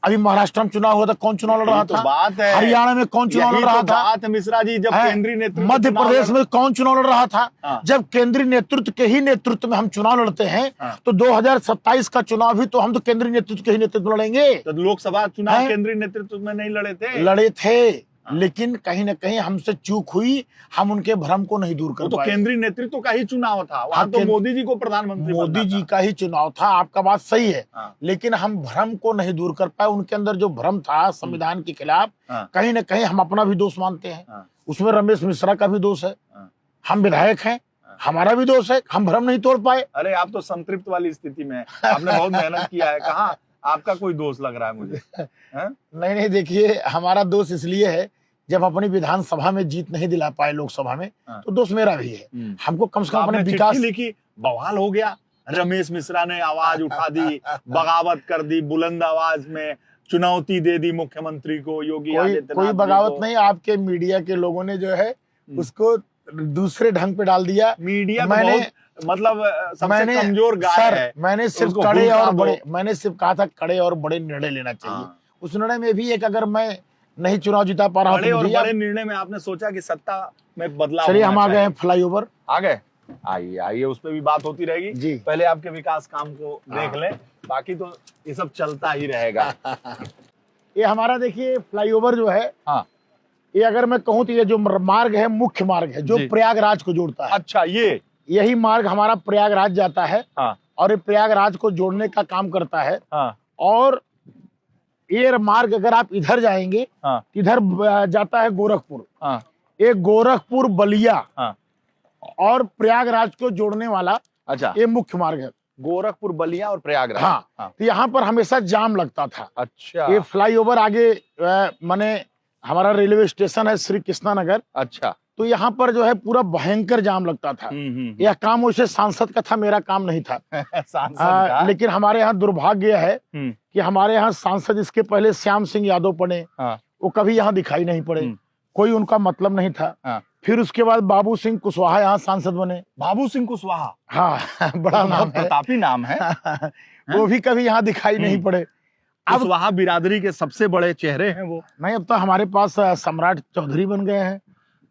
अभी महाराष्ट्र में चुनाव हुआ था, कौन चुनाव लड़ रहा यही तो था? बात है। हरियाणा में कौन चुनाव यही लड़ रहा तो था? बात है मिश्रा जी, जब हैं? केंद्रीय नेतृत्व मध्य चुनाव प्रदेश लड़- में कौन चुनाव लड़ रहा था? हाँ। जब केंद्रीय नेतृत्व के ही नेतृत्व में हम चुनाव लड़ते हैं, हाँ। तो 2027 का चुनाव भी तो हम तो केंद्रीय नेतृत्व के ही नेतृत्व में लड़ेंगे। तो लोकसभा चुनाव हैं? केंद्रीय नेतृत्व में नहीं लड़े थे? लड़े थे, लेकिन कहीं ना कहीं हमसे चूक हुई, हम उनके भ्रम को नहीं दूर वो कर तो पाए। केंद्रीय नेतृत्व का ही चुनाव था, वहां हाँ, तो मोदी जी को प्रधानमंत्री मोदी बनना जी था। का ही चुनाव था, आपका बात सही है। हाँ। लेकिन हम भ्रम को नहीं दूर कर पाए। उनके अंदर जो भ्रम था संविधान के खिलाफ, हाँ। कहीं ना कहीं हम अपना भी दोष मानते हैं। हाँ। उसमें रमेश मिश्रा का भी दोष है। हाँ। हम विधायक हैं, हमारा भी दोष है, हम भ्रम नहीं तोड़ पाए। अरे आप तो संतृप्त वाली स्थिति में हैं। आपने बहुत मेहनत किया है, कहाँ आपका कोई दोष लग रहा है मुझे? हैं? नहीं, देखिए, हमारा दोष इसलिए है, जब अपनी विधानसभा में जीत नहीं दिला पाए लोकसभा में, हाँ। तो दोष मेरा भी है। हमको कम से कम अपने आपने विकास। चिट्ठी लिखी, बवाल हो गया, रमेश मिश्रा ने आवाज उठा दी, बगावत कर दी, बुलंद आवाज में चुनौती दे दी मुख्यमंत्री को, योगी आदित्यनाथ कोई जी बगावत को। नहीं, आपके मीडिया के लोगों ने जो है उसको दूसरे ढंग पे डाल दिया। मीडिया तो मैंने बहुत मतलब सबसे कमजोर गाय सर, है। मैंने सिर्फ उसको कड़े भूलना और दो। बड़े, मैंने सिर्फ कहा था कड़े और बड़े निर्णय लेना चाहिए। हाँ। उस निर्णय में भी एक, अगर मैं नहीं चुनाव जिता पा रहा हूं बड़े तो और मुझे बड़े निर्णय में आपने सोचा कि सत्ता में बदलाव चलिए, हम होना आ गए चाहिए। हैं फ्लाईओवर। आ गए, आइए आइए, उस पर भी बात होती रहेगी जी। पहले आपके विकास काम को देख लें, बाकी तो ये सब चलता ही रहेगा। ये हमारा देखिए फ्लाईओवर जो है, हाँ। ये अगर मैं कहूँ तो ये जो मार्ग है, मुख्य मार्ग है जो जी। प्रयागराज को जोड़ता है। अच्छा, यही मार्ग हमारा प्रयागराज जाता है। हाँ। और ये प्रयागराज को जोड़ने का काम करता है। हाँ। और ये मार्ग अगर आप इधर जाएंगे, हाँ। इधर जाता है गोरखपुर। हाँ। ये गोरखपुर, बलिया हाँ। और प्रयागराज को जोड़ने वाला अच्छा, ये मुख्य मार्ग है। गोरखपुर, बलिया और प्रयागराज। हाँ। तो यहाँ पर हमेशा जाम लगता था। अच्छा। ये फ्लाईओवर आगे माने हमारा रेलवे स्टेशन है श्री कृष्णा नगर, अच्छा। तो यहाँ पर जो है पूरा भयंकर जाम लगता था। यह काम वैसे सांसद का था, मेरा काम नहीं था। सांसद का। लेकिन हमारे यहाँ दुर्भाग्य है कि हमारे यहाँ सांसद इसके पहले श्याम सिंह यादव बने, हाँ। वो कभी यहाँ दिखाई नहीं पड़े, कोई उनका मतलब नहीं था। हाँ। फिर उसके बाद बाबू सिंह कुशवाहा यहाँ सांसद बने। बाबू सिंह कुशवाहा, हाँ, बड़ा नाम बहुत है। प्रतापी नाम है। वो भी कभी यहाँ दिखाई नहीं पड़े। अब कुशवाहा बिरादरी के सबसे बड़े चेहरे हैं वो। नहीं, अब तो हमारे पास सम्राट चौधरी बन गए हैं,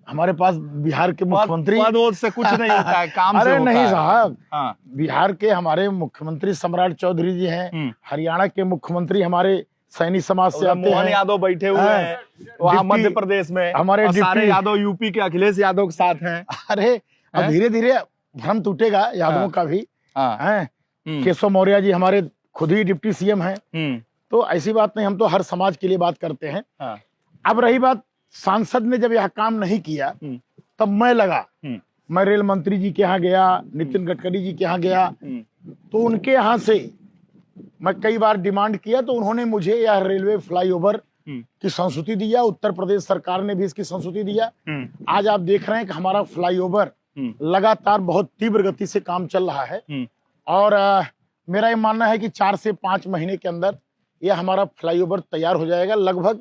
हमारे पास बिहार के मुख्यमंत्री। पद वोद से कुछ नहीं होता है, काम से अरे होता नहीं है। साहब, हाँ। बिहार के हमारे मुख्यमंत्री सम्राट चौधरी जी हैं, हरियाणा के मुख्यमंत्री हमारे सैनी समाज से आते मोहन हैं, यादव बैठे हुए हैं वहाँ डिप्टी- मध्य प्रदेश में, हमारे और सारे डिप्टी- यादव यूपी के अखिलेश यादव के साथ हैं। अरे अब धीरे धीरे भ्रम टूटेगा यादवों का भी। हाँ। हैं, केशव मौर्य जी हमारे खुद ही डिप्टी सीएम हैं, तो ऐसी बात नहीं, हम तो हर समाज के लिए बात करते हैं। हाँ। अब रही बात, सांसद ने जब यह काम नहीं किया, तब मैं लगा, मैं रेल मंत्री जी के यहाँ गया, नितिन गडकरी जी के यहाँ गया, तो उनके यहाँ से मैं कई बार डिमांड किया, तो उन्होंने मुझे यह रेलवे फ्लाईओवर की संस्तुति दिया। उत्तर प्रदेश सरकार ने भी इसकी संस्तुति दिया। आज आप देख रहे हैं कि हमारा फ्लाईओवर लगातार बहुत तीव्र गति से काम चल रहा है। और मेरा ये मानना है कि 4 से 5 महीने के अंदर यह हमारा फ्लाईओवर तैयार हो जाएगा। लगभग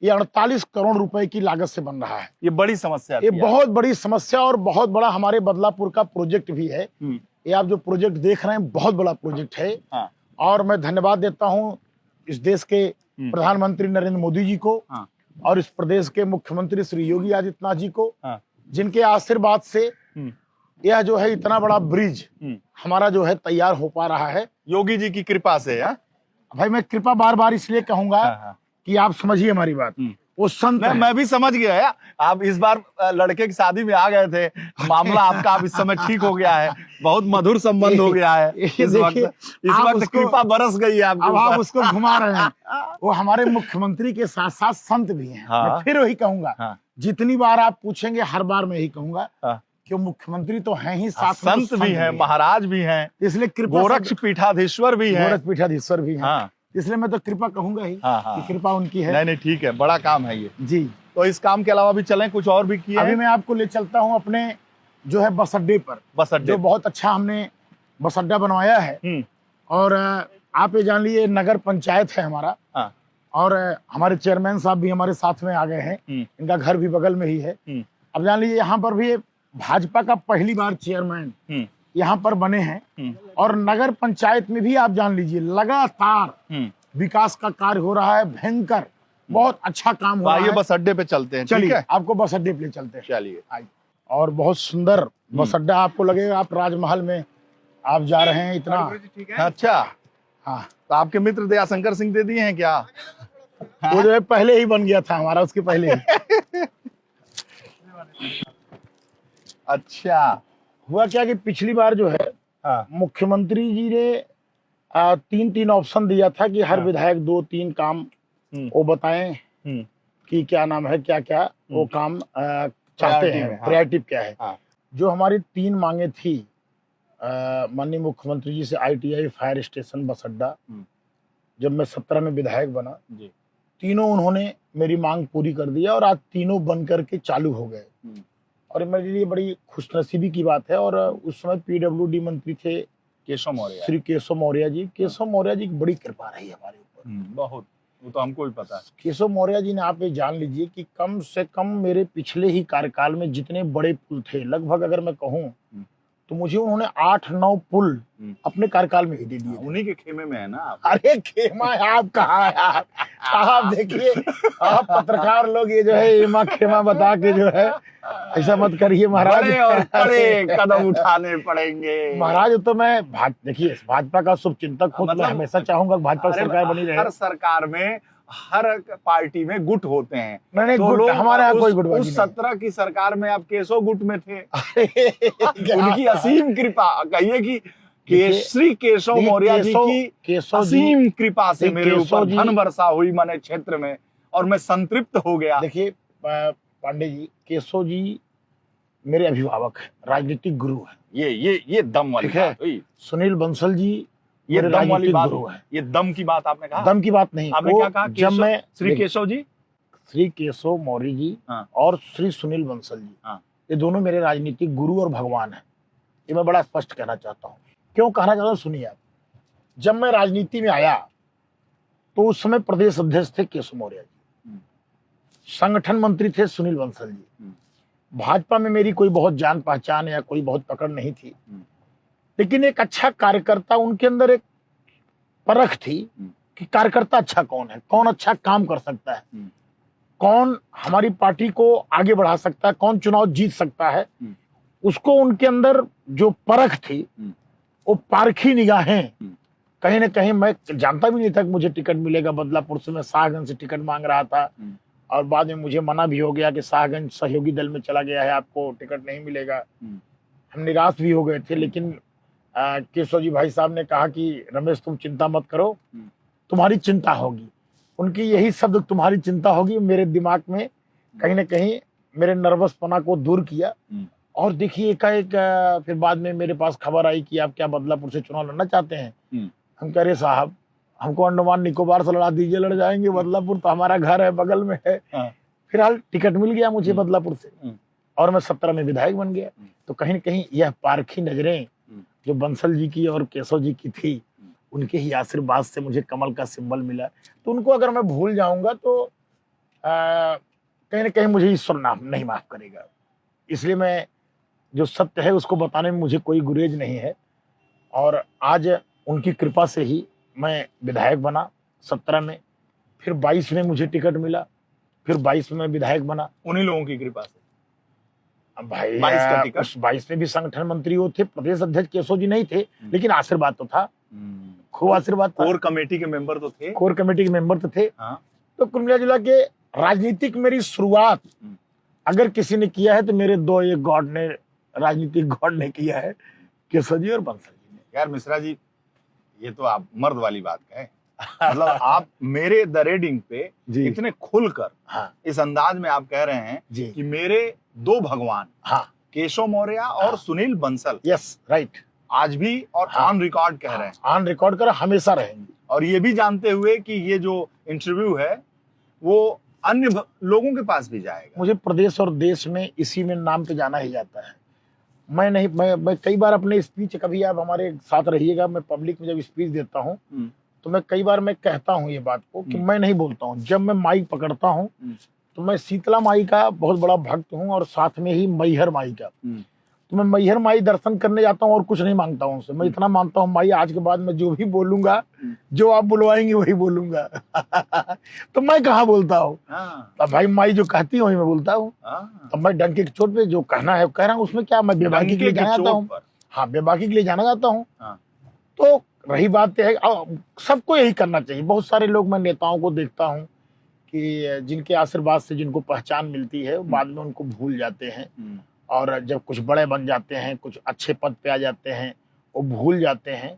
ये 48 करोड़ रुपए की लागत से बन रहा है। ये बड़ी समस्या ये बहुत बड़ी समस्या और बहुत बड़ा हमारे बदलापुर का प्रोजेक्ट भी है। ये आप जो प्रोजेक्ट देख रहे हैं बहुत बड़ा प्रोजेक्ट है। हाँ। और मैं धन्यवाद देता हूं इस देश के प्रधानमंत्री नरेंद्र मोदी जी को, हाँ। और इस प्रदेश के मुख्यमंत्री श्री योगी आदित्यनाथ जी को, हाँ। जिनके आशीर्वाद से यह जो है इतना बड़ा ब्रिज हमारा जो है तैयार हो पा रहा है। योगी जी की कृपा से। हाँ? भाई मैं कृपा बार बार इसलिए कहूंगा हाँ। कि आप समझिए हमारी बात। वो संत हैं। मैं भी समझ गया है। आप इस बार लड़के की शादी में आ गए थे, मामला आपका अब इस समय ठीक हो गया है, बहुत मधुर संबंध हो गया है। इस वक्त कृपा बरस गई है आपके अब आप ऊपर। उसको घुमा रहे हैं। वो हमारे मुख्यमंत्री के साथ साथ संत भी हैं। हाँ। मैं फिर वही कहूंगा, हाँ। जितनी बार आप पूछेंगे हर बार मैं यही कहूंगा हाँ। कि मुख्यमंत्री तो हैं ही, साथ में संत भी हैं, महाराज भी हैं, इसलिए कृपा, गोरक्ष पीठाधीश्वर भी हैं, गोरक्ष पीठाधीश्वर भी हैं। हाँ। इसलिए मैं तो कृपा कहूंगा ही हाँ। कि कृपा उनकी है। नहीं ठीक है, बड़ा काम है ये जी। तो इस काम के अलावा भी चलें, कुछ और भी किए? अभी मैं आपको ले चलता हूँ अपने जो है बस अड्डे पर, बस अड्डे जो बहुत अच्छा हमने बस अड्डा बनवाया है। और आप ये जान लीजिए नगर पंचायत है हमारा। हाँ। और हमारे चेयरमैन साहब भी हमारे साथ में आ गए हैं। इनका घर भी बगल में ही है। अब जान लीजिए यहाँ पर भी भाजपा का पहली बार चेयरमैन यहाँ पर बने हैं और नगर पंचायत में भी आप जान लीजिए लगातार विकास का कार्य हो रहा है, भयंकर, बहुत अच्छा काम हो रहा है। बस अड्डे पे चलते हैं, चलिए आपको बस अड्डे पे ले चलते हैं। चलिए। और बहुत सुंदर बस अड्डा आपको लगेगा, आप राजमहल में आप जा रहे हैं इतना। अच्छा, हाँ, तो आपके मित्र दयाशंकर सिंह दे दिए हैं क्या? वो जो है पहले ही बन गया था हमारा, उसके पहले ही। अच्छा, हुआ क्या कि पिछली बार जो है मुख्यमंत्री जी ने 3 ऑप्शन दिया था कि हर विधायक 2-3 काम वो बताएं कि क्या नाम है, क्या क्या वो काम चाहते हैं, प्रायोरिटी क्या है। जो हमारी 3 मांगे थी माननीय मुख्यमंत्री जी से, ITI, फायर स्टेशन, बस अड्डा, जब मैं 17 में विधायक बना, तीनों उन्होंने मेरी मांग पूरी कर दिया और आज तीनों बन करके चालू हो गए। और मेरे लिए बड़ी खुशनसीबी की बात है। और उस समय PWD मंत्री थे केशव मौर्य, श्री केशव मौर्य जी। केशव मौर्य जी की बड़ी कृपा रही हमारे ऊपर, बहुत, वो तो हमको भी पता है। केशव मौर्य जी ने, आप ये जान लीजिए कि कम से कम मेरे पिछले ही कार्यकाल में जितने बड़े पुल थे, लगभग अगर मैं कहूँ तो मुझे उन्होंने 8-9 पुल अपने कार्यकाल में ही दे दिए। उन्हीं के खेमे में है ना आप। अरे खेमा है आप कहाँ है यार? आप देखिए, आप पत्रकार लोग ये जो है एमा खेमा बता के जो है ऐसा मत करिए महाराज। बड़े और बड़े कदम उठाने पड़ेंगे महाराज। तो मैं देखिए भाजपा का शुभ चिंतक हूँ, मैं हमेशा चाहूंगा भाजपा सरकार बनी रहे। हर सरकार में, हर पार्टी में गुट होते हैं। नहीं, तो गुट हमारे यहाँ कोई गुटबाजी उस 17 की सरकार में आप केशव गुट में थे। उनकी असीम कृपा, कहिए कि श्री केशव मौर्य जी की असीम कृपा से मेरे ऊपर धन वर्षा हुई मैंने क्षेत्र में, और मैं संतृप्त हो गया। देखिए पांडे जी, केशव जी मेरे अभिभावक है, राजनीतिक गुरु है। ये दम वाली बात हुई। सुनील बंसल जी ये दम वाली बात है। ये दम की बात आपने कहा? दम की बात नहीं, आपने क्या कहा? जब मैं श्री केशव जी, श्री केशव मौर्य जी और श्री सुनील बंसल जी, ये दोनों मेरे राजनीतिक गुरु और भगवान हैं। ये मैं बड़ा स्पष्ट कहना चाहता हूँ। क्यों कहना चाहता हूँ, सुनिए आप। जब मैं राजनीति में आया तो उस समय प्रदेश अध्यक्ष थे केशव मौर्य जी, संगठन मंत्री थे सुनील बंसल जी। भाजपा में मेरी कोई बहुत जान पहचान या कोई बहुत पकड़ नहीं थी, लेकिन एक अच्छा कार्यकर्ता, उनके अंदर एक परख थी कि कार्यकर्ता अच्छा कौन है, कौन अच्छा काम कर सकता है, कौन हमारी पार्टी को आगे बढ़ा सकता है, कौन चुनाव जीत सकता है। उसको उनके अंदर जो परख थी, वो पारखी निगाहें, कहीं ना कहीं मैं जानता भी नहीं था कि मुझे टिकट मिलेगा। बदलापुर से मैं शाहगंज से टिकट मांग रहा था और बाद में मुझे मना भी हो गया कि शाहगंज सहयोगी दल में चला गया है, आपको टिकट नहीं मिलेगा। हम निराश भी हो गए थे, लेकिन केशव जी भाई साहब ने कहा कि रमेश तुम चिंता मत करो, तुम्हारी चिंता होगी। उनकी यही शब्द, तुम्हारी चिंता होगी, मेरे दिमाग में कहीं ना कहीं मेरे नर्वसपना को दूर किया। और देखिए एकाएक फिर बाद में मेरे पास खबर आई कि आप क्या बदलापुर से चुनाव लड़ना चाहते हैं। हम कह रहे साहब, हमको अंडमान निकोबार से लड़ा दीजिए, लड़ जाएंगे, बदलापुर तो हमारा घर है, बगल में है। फिलहाल टिकट मिल गया मुझे बदलापुर से और मैं 17 में विधायक बन गया। तो कहीं न कहीं यह पारखी नजरें जो बंसल जी की और केशव जी की थी, उनके ही आशीर्वाद से मुझे कमल का सिंबल मिला। तो उनको अगर मैं भूल जाऊंगा तो कहीं ना कहीं मुझे ईश्वर नहीं माफ करेगा। इसलिए मैं जो सत्य है उसको बताने में मुझे कोई गुरेज नहीं है। और आज उनकी कृपा से ही मैं विधायक बना 17 में, फिर 22 में मुझे टिकट मिला, फिर 22 में विधायक बना। उन्हीं लोगों की कृपा से। भाई 22 में भी संगठन मंत्री वो थे, प्रदेश अध्यक्ष केशव जी नहीं थे, लेकिन आशीर्वाद तो था, खूब आशीर्वाद था। कोर कमेटी के मेंबर तो थे। कोर कमेटी के मेंबर तो थे। तो कुल मिला जुला के राजनीतिक मेरी शुरुआत अगर किसी ने किया है तो मेरे दो एक गॉड ने, राजनीतिक गॉड ने किया है, केशव जी और बंसल जी ने। यार मिश्रा जी, ये तो आप मर्द वाली बात कहें। मतलब आप मेरे द रेडिंग पे इतने खुलकर इस अंदाज में आप कह रहे हैं कि मेरे 2 भगवान, केशव मौर्य और सुनील बंसल, यस राइट, आज भी और ऑन रिकॉर्ड कह रहे हैं, ऑन रिकॉर्ड कर हमेशा रहेंगे। और ये भी जानते हुए कि ये जो इंटरव्यू है वो अन्य लोगों के पास भी जाएगा। मुझे प्रदेश और देश में इसी में नाम पे जाना ही जाता है। मैं कई बार अपने स्पीच, कभी आप हमारे साथ रहिएगा, मैं पब्लिक में जब स्पीच देता हूँ तो मैं कई बार मैं कहता हूँ ये बात को कि मैं नहीं बोलता हूँ, जब मैं माइक पकड़ता हूँ तो मैं शीतला माई का बहुत बड़ा भक्त हूँ और साथ में ही मैहर माई का। तो मैं मैहर माई दर्शन करने जाता हूँ और कुछ नहीं मांगता हूँ उनसे। मैं इतना मानता हूँ माई आज के बाद मैं जो भी बोलूंगा, जो आप बुलवाएंगे वही बोलूंगा। तो मैं कहाँ बोलता हूँ, तब भाई माई जो कहती है वही मैं बोलता हूँ। तब मैं डंके की चोट पे जो कहना है कह रहा हूँ, उसमें क्या, मैं बेबाकी के लिए जाना चाहता हूँ। हाँ, बेबाकी के लिए जाना चाहता हूँ। तो रही बात है, सबको यही करना चाहिए। बहुत सारे लोग, मैं नेताओं को देखता हूँ कि जिनके आशीर्वाद से जिनको पहचान मिलती है बाद में उनको भूल जाते हैं, और जब कुछ बड़े बन जाते हैं, कुछ अच्छे पद पे आ जाते हैं, वो भूल जाते हैं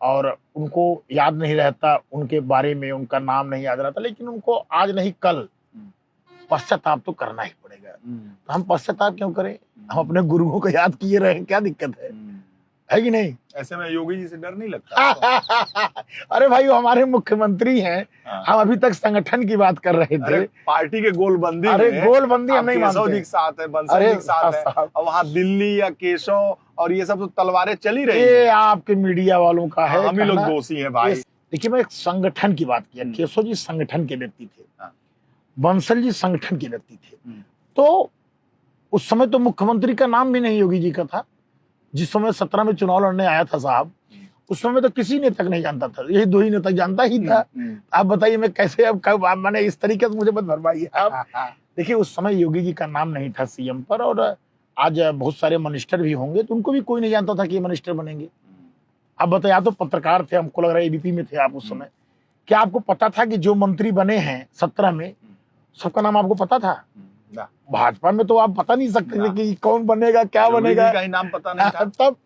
और उनको याद नहीं रहता उनके बारे में, उनका नाम नहीं याद रहता। लेकिन उनको आज नहीं कल पश्चाताप तो करना ही पड़ेगा। तो हम पश्चाताप क्यों करें, हम अपने गुरुओं को याद किए रहे, क्या दिक्कत है कि नहीं? ऐसे में योगी जी से डर नहीं लगता? अरे भाई, वो हमारे मुख्यमंत्री हैं। हम अभी तक संगठन की बात कर रहे थे, पार्टी के गोलबंदी। अरे गोलबंदी हम नहीं मानते। केशव जी के साथ है, बंसल जी के साथ है, और वहाँ दिल्ली या केशव और ये सब तो तलवारें चली रही है। ये आपके मीडिया वालों का है, हम ही लोग दोषी हैं भाई। देखिए, मैं एक संगठन की बात किया। केशव जी संगठन के व्यक्ति थे, बंसल जी संगठन के व्यक्ति थे। तो उस समय तो मुख्यमंत्री का नाम भी नहीं योगी जी का था। जिस समय 17 में चुनाव लड़ने आया था साहब, उस समय तो किसी ने तक नहीं जानता था, यही दो ही नेता जानता ही था। आप बताइए मैं कैसे, अब कब मैंने इस तरीके से मुझे मत भरवाइए आप। देखिए, उस समय योगी जी का नाम नहीं था सीएम पर, और आज बहुत सारे मिनिस्टर भी होंगे तो उनको भी कोई नहीं जानता था कि ये मिनिस्टर बनेंगे। आप बताइए, आप तो पत्रकार थे, हमको लग रहा है एबीपी में थे आप उस समय। क्या आपको पता था कि जो मंत्री बने हैं 17 में, सबका नाम आपको पता था? भाजपा में तो आप पता नहीं सकते थे कि कौन बनेगा, क्या बनेगा, का ही नाम पता नहीं था। तब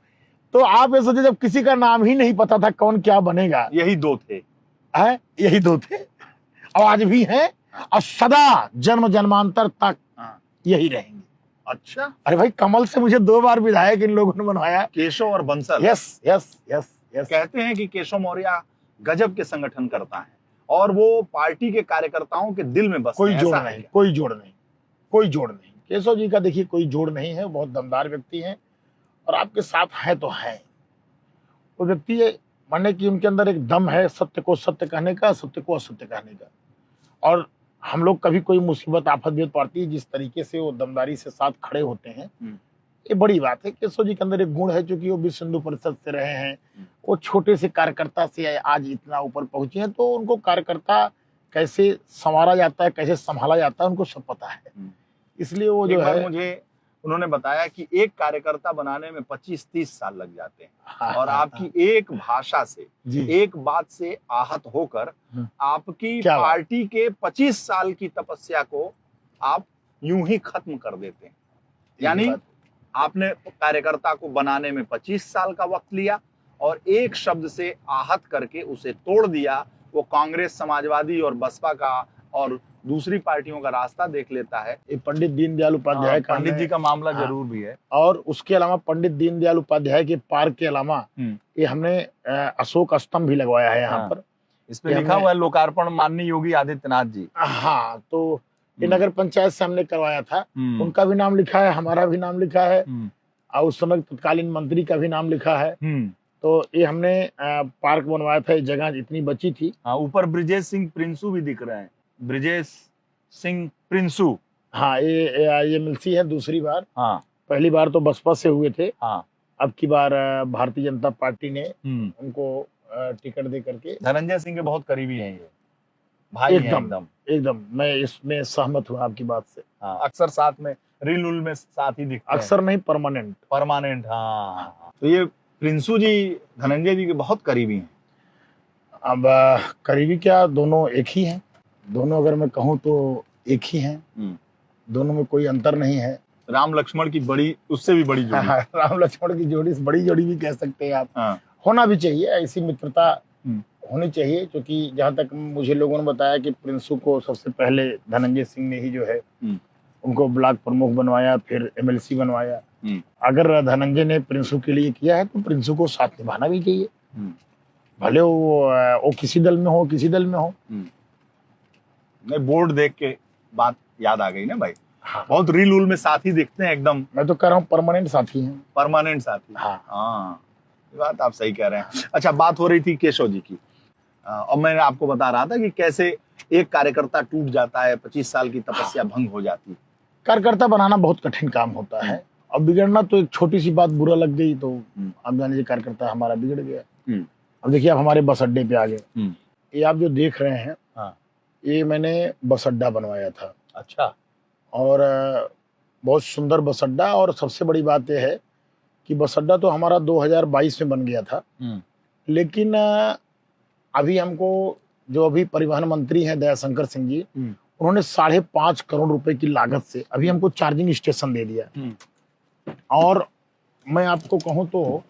तो आप ये सोचिए, जब किसी का नाम ही नहीं पता था कौन क्या बनेगा, यही दो थे, यही दो थे, और आज भी हैं, और सदा जन्म जन्मांतर तक यही रहेंगे। अच्छा, अरे भाई, कमल से मुझे 2 बार विधायक इन लोगों ने बनवाया, केशव और Bansal. Yes yes yes yes. कहते हैं कि केशव मौर्य गजब के संगठन करता है और वो पार्टी के कार्यकर्ताओं के दिल में बस कोई जोड़ नहीं, कोई जोड़ नहीं, कोई जोड़ नहीं। केशव जी का देखिए कोई जोड़ नहीं है, बहुत दमदार व्यक्ति हैं और आपके साथ है तो है। वो व्यक्ति माने कि उनके अंदर एक दम है, सत्य को सत्य कहने का, सत्य को असत्य कहने का। और हम लोग कभी कोई मुसीबत आफत भी पड़ती है, जिस तरीके से वो दमदारी से साथ खड़े होते हैं, ये बड़ी बात है। केशव जी के अंदर एक गुण है, क्योंकि वो विश्व हिंदू परिषद से रहे हैं, वो छोटे से कार्यकर्ता से आज इतना ऊपर पहुंचे हैं, तो उनको कार्यकर्ता कैसे संवारा जाता है, कैसे संभाला जाता है, उनको सब पता है। इसलिए वो जो है, मुझे उन्होंने बताया कि एक कार्यकर्ता बनाने में 25-30 साल लग जाते हैं, और आपकी एक भाषा से, एक बात से आहत होकर आपकी पार्टी के 25 साल की तपस्या को आप यूं ही खत्म कर देते हैं। यानी आपने कार्यकर्ता को बनाने में 25 साल का वक्त लिया और एक शब्द से आहत करके उसे तोड़ दिया। वो कांग्रेस, समाजवादी और बसपा का और दूसरी पार्टियों का रास्ता देख लेता है। ये पंडित दीनदयाल उपाध्याय का, पंडित जी का मामला जरूर भी है। और उसके अलावा पंडित दीनदयाल उपाध्याय के पार्क के अलावा ये हमने अशोक स्तंभ भी लगवाया है यहाँ पर। इस पे लिखा हुआ है लोकार्पण माननीय योगी आदित्यनाथ जी। हाँ, तो ये नगर पंचायत से हमने करवाया था, उनका भी नाम लिखा है, हमारा भी नाम लिखा है, और उस समय तत्कालीन मंत्री का भी नाम लिखा है। तो ये हमने पार्क बनवाया था, जगह इतनी बची थी। ऊपर ब्रिजेश सिंह प्रिंसू भी दिख रहे हैं, ब्रिजेश सिंह प्रिंसू। हाँ, ये मिलती है दूसरी बार। पहली बार तो बसपा से हुए थे, अब की बार भारतीय जनता पार्टी ने उनको टिकट दे करके। धनंजय सिंह के बहुत करीबी हैं ये भाई, एकदम मैं इसमें सहमत हूँ आपकी बात से। अक्सर साथ में रील उल में साथ ही दिखते हैं। अक्सर नहीं, परमानेंट। हाँ, तो ये प्रिंसू जी धनंजय जी के बहुत करीबी हैं। अब करीबी क्या, दोनों एक ही हैं। दोनों अगर मैं कहूँ तो एक ही हैं, दोनों में कोई अंतर नहीं है। राम लक्ष्मण की बड़ी, उससे भी बड़ी जोड़ी। राम लक्ष्मण की जोड़ी से बड़ी जोड़ी भी कह सकते हैं आप। होना भी चाहिए, ऐसी मित्रता होनी चाहिए, क्योंकि जहां तक मुझे लोगों ने बताया कि प्रिंसू को सबसे पहले धनंजय सिंह ने ही जो है उनको ब्लॉक प्रमुख बनवाया, फिर एमएलसी बनवाया। अगर धनंजय ने प्रिंसू के लिए किया है तो प्रिंसू को साथ निभाना भी चाहिए, भले वो किसी दल में हो, किसी दल में हो। नहीं, बोर्ड देख के बात याद आ गई ना भाई। बहुत रील उल में साथी दिखते हैं एकदम। मैं तो कह रहा हूँ परमानेंट साथी हैं। परमानेंट साथी। हाँ, ये बात आप सही कह रहे हैं। अच्छा, बात हो रही थी केशव जी की। और मैं आपको बता रहा था कि कैसे एक कार्यकर्ता टूट जाता है, 25 साल की तपस्या भंग हो जाती है। कार्यकर्ता बनाना बहुत कठिन काम होता है, और बिगड़ना तो एक छोटी सी बात बुरा लग गई तो आप जान लीजिए कार्यकर्ता हमारा बिगड़ गया। अब देखिए, आप हमारे बस अड्डे पे आ गए। ये आप जो देख रहे हैं, ये मैंने बस अड्डा बनवाया था। अच्छा। और बहुत सुंदर बस अड्डा, और सबसे बड़ी बात यह है कि बस अड्डा तो हमारा 2022 में बन गया था, लेकिन अभी हमको जो अभी परिवहन मंत्री हैं दयाशंकर सिंह जी, उन्होंने 5.5 करोड़ रुपए की लागत से अभी हमको चार्जिंग स्टेशन दे दिया। और मैं आपको कहूं तो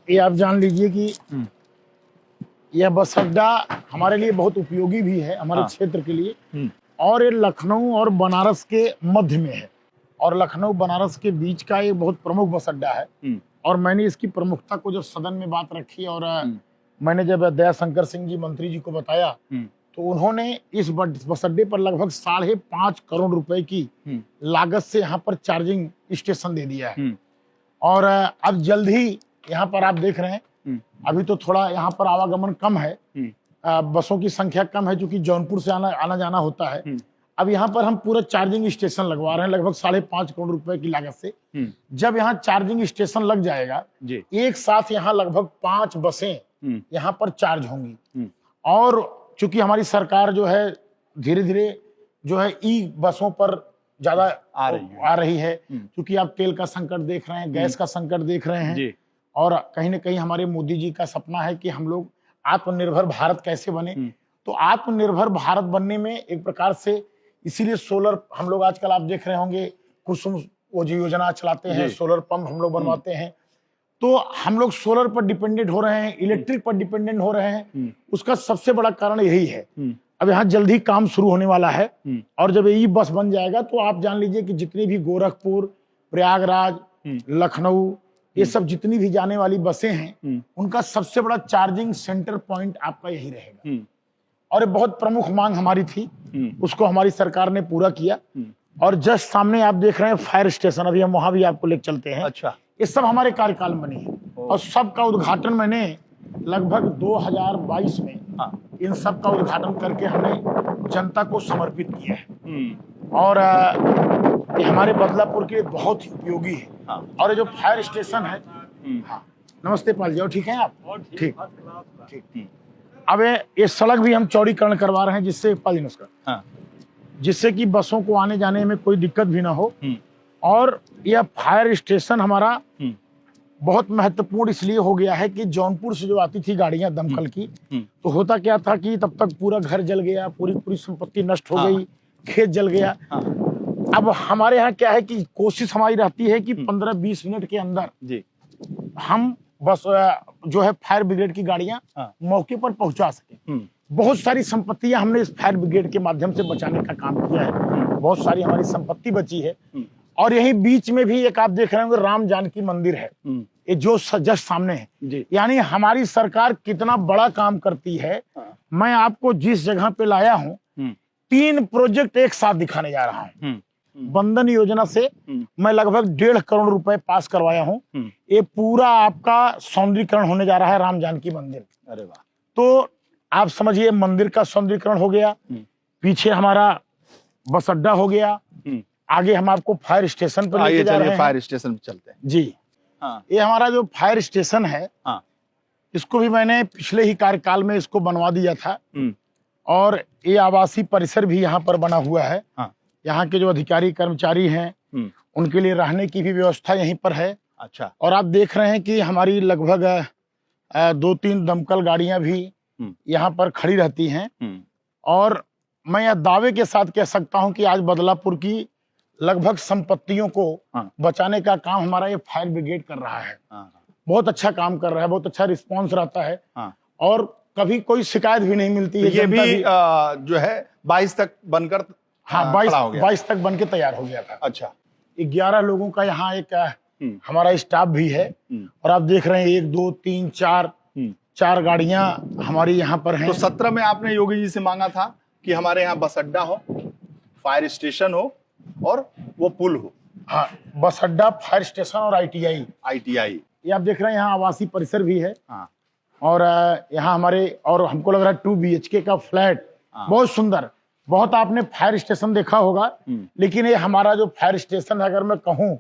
ये आप जान लीजिए कि यह बस अड्डा हमारे लिए बहुत उपयोगी भी है, हमारे क्षेत्र के लिए। और ये लखनऊ और बनारस के मध्य में है, और लखनऊ बनारस के बीच का एक बहुत प्रमुख बस अड्डा है। और मैंने इसकी प्रमुखता को जब सदन में बात रखी, और मैंने जब दयाशंकर सिंह जी मंत्री जी को बताया, तो उन्होंने इस बस अड्डे पर लगभग 5.5 करोड़ रुपए की लागत से यहाँ पर चार्जिंग स्टेशन दे दिया है। और अब जल्द ही यहाँ पर आप देख रहे हैं, अभी तो थोड़ा यहाँ पर आवागमन कम है, बसों की संख्या कम है, क्योंकि जौनपुर से आना जाना होता है। अब यहाँ पर हम पूरा चार्जिंग स्टेशन लगवा रहे हैं लगभग 5.5 करोड़ रुपए की लागत से। जब यहाँ चार्जिंग स्टेशन लग जाएगा, एक साथ यहाँ लगभग 5 बसें यहाँ पर चार्ज होंगी। और चूंकि हमारी सरकार जो है धीरे धीरे जो है ई बसों पर ज्यादा आ रही है, क्योंकि आप तेल का संकट देख रहे हैं, गैस का संकट देख रहे हैं, और कहीं ना कहीं हमारे मोदी जी का सपना है कि हम लोग आत्मनिर्भर भारत कैसे बने। तो आत्मनिर्भर भारत बनने में एक प्रकार से इसीलिए सोलर हम लोग आजकल आप देख रहे होंगे, कुसुम वो जो योजना चलाते हैं, सोलर पंप हम लोग बनवाते हैं। तो हम लोग सोलर पर डिपेंडेंट हो रहे हैं, इलेक्ट्रिक पर डिपेंडेंट हो रहे हैं। उसका सबसे बड़ा कारण यही है। अब यहाँ जल्द ही काम शुरू होने वाला है, और जब ई बस बन जाएगा तो आप जान लीजिए कि जितनी भी गोरखपुर, प्रयागराज, लखनऊ, ये सब जितनी भी जाने वाली बसें हैं, उनका सबसे बड़ा चार्जिंग सेंटर पॉइंट आपका यही रहेगा। और ये बहुत प्रमुख मांग हमारी थी, उसको हमारी सरकार ने पूरा किया। और जस्ट सामने आप देख रहे हैं फायर स्टेशन, अभी हम वहां भी आपको लेकर चलते हैं। अच्छा। ये सब हमारे कार्यकाल में बनी है, और सबका उद्घाटन मैंने लगभग 2022 में इन सब का उद्घाटन करके हमने जनता को समर्पित किया है। और ये हमारे बदलापुर के लिए बहुत ही उपयोगी है। और ये जो फायर स्टेशन है, नमस्ते पाल जाओ, ठीक है आप? ठीक ठीक। अब ये सड़क भी हम चौड़ीकरण करवा रहे हैं, जिससे पाल नमस्कार, जिससे कि बसों को आने जाने में कोई दिक्कत भी ना हो। और यह फायर स्टेशन हमारा बहुत महत्वपूर्ण इसलिए हो गया है कि जौनपुर से जो आती थी गाड़ियां दमकल की, तो होता क्या था कि तब तक पूरा घर जल गया, पूरी संपत्ति नष्ट हो गई, खेत जल गया। अब हमारे यहाँ क्या है कि कोशिश हमारी रहती है कि 15-20 मिनट के अंदर हम बस जो है फायर ब्रिगेड की गाड़ियां मौके पर पहुंचा सके। बहुत सारी संपत्तियां हमने इस फायर ब्रिगेड के माध्यम से बचाने का काम किया है, बहुत सारी हमारी संपत्ति बची है। और यही बीच में भी एक आप देख रहे होंगे राम जानकी मंदिर है, ये जो जस्ट सामने है। यानी हमारी सरकार कितना बड़ा काम करती है। मैं आपको जिस जगह पे लाया हूँ, 3 प्रोजेक्ट एक साथ दिखाने जा रहा हूँ। बंधन योजना से मैं लगभग 1.5 करोड़ रुपए पास करवाया हूँ। ये पूरा आपका सौंदर्यीकरण होने जा रहा है राम जानकी मंदिर। अरे वाह। तो आप समझिए मंदिर का सौंदर्यीकरण हो गया, पीछे हमारा बस अड्डा हो गया, आगे हम आपको फायर स्टेशन पर लेके जा रहे हैं। फायर स्टेशन पे चलते हैं जी। ये हमारा जो फायर स्टेशन है, इसको भी मैंने पिछले ही कार्यकाल में इसको बनवा दिया था। और ये आवासीय परिसर भी यहाँ पर बना हुआ है। यहाँ के जो अधिकारी कर्मचारी हैं, उनके लिए रहने की भी व्यवस्था यहीं पर है। अच्छा। और आप देख रहे हैं कि हमारी लगभग 2-3 दमकल गाड़ियां भी यहाँ पर खड़ी रहती हैं। और मैं यह दावे के साथ कह सकता हूं कि आज बदलापुर की लगभग संपत्तियों को बचाने का काम हमारा ये फायर ब्रिगेड कर रहा है। बहुत अच्छा काम कर रहा है, बहुत अच्छा रिस्पांस रहता है। और कभी कोई शिकायत भी नहीं मिलती है। ये भी जो है 22 तक बनकर 22 तक बन के तैयार हो गया था। अच्छा। 11 लोगों का यहाँ एक हमारा स्टाफ भी है। और आप देख रहे हैं 1, 2, 3, 4 गाड़ियां हमारी यहाँ पर हैं। तो 17 में आपने योगी जी से मांगा था कि हमारे यहाँ बस अड्डा हो, फायर स्टेशन हो और वो पुल हो। हाँ, बस अड्डा, फायर स्टेशन और ITI। ये आप देख रहे हैं यहाँ आवासीय परिसर भी है। और यहाँ हमारे, और हमको लग रहा है 2 BHK का फ्लैट, बहुत सुंदर। बहुत आपने फायर स्टेशन देखा होगा, लेकिन ये हमारा जो फायर स्टेशन है, अगर मैं कहूँ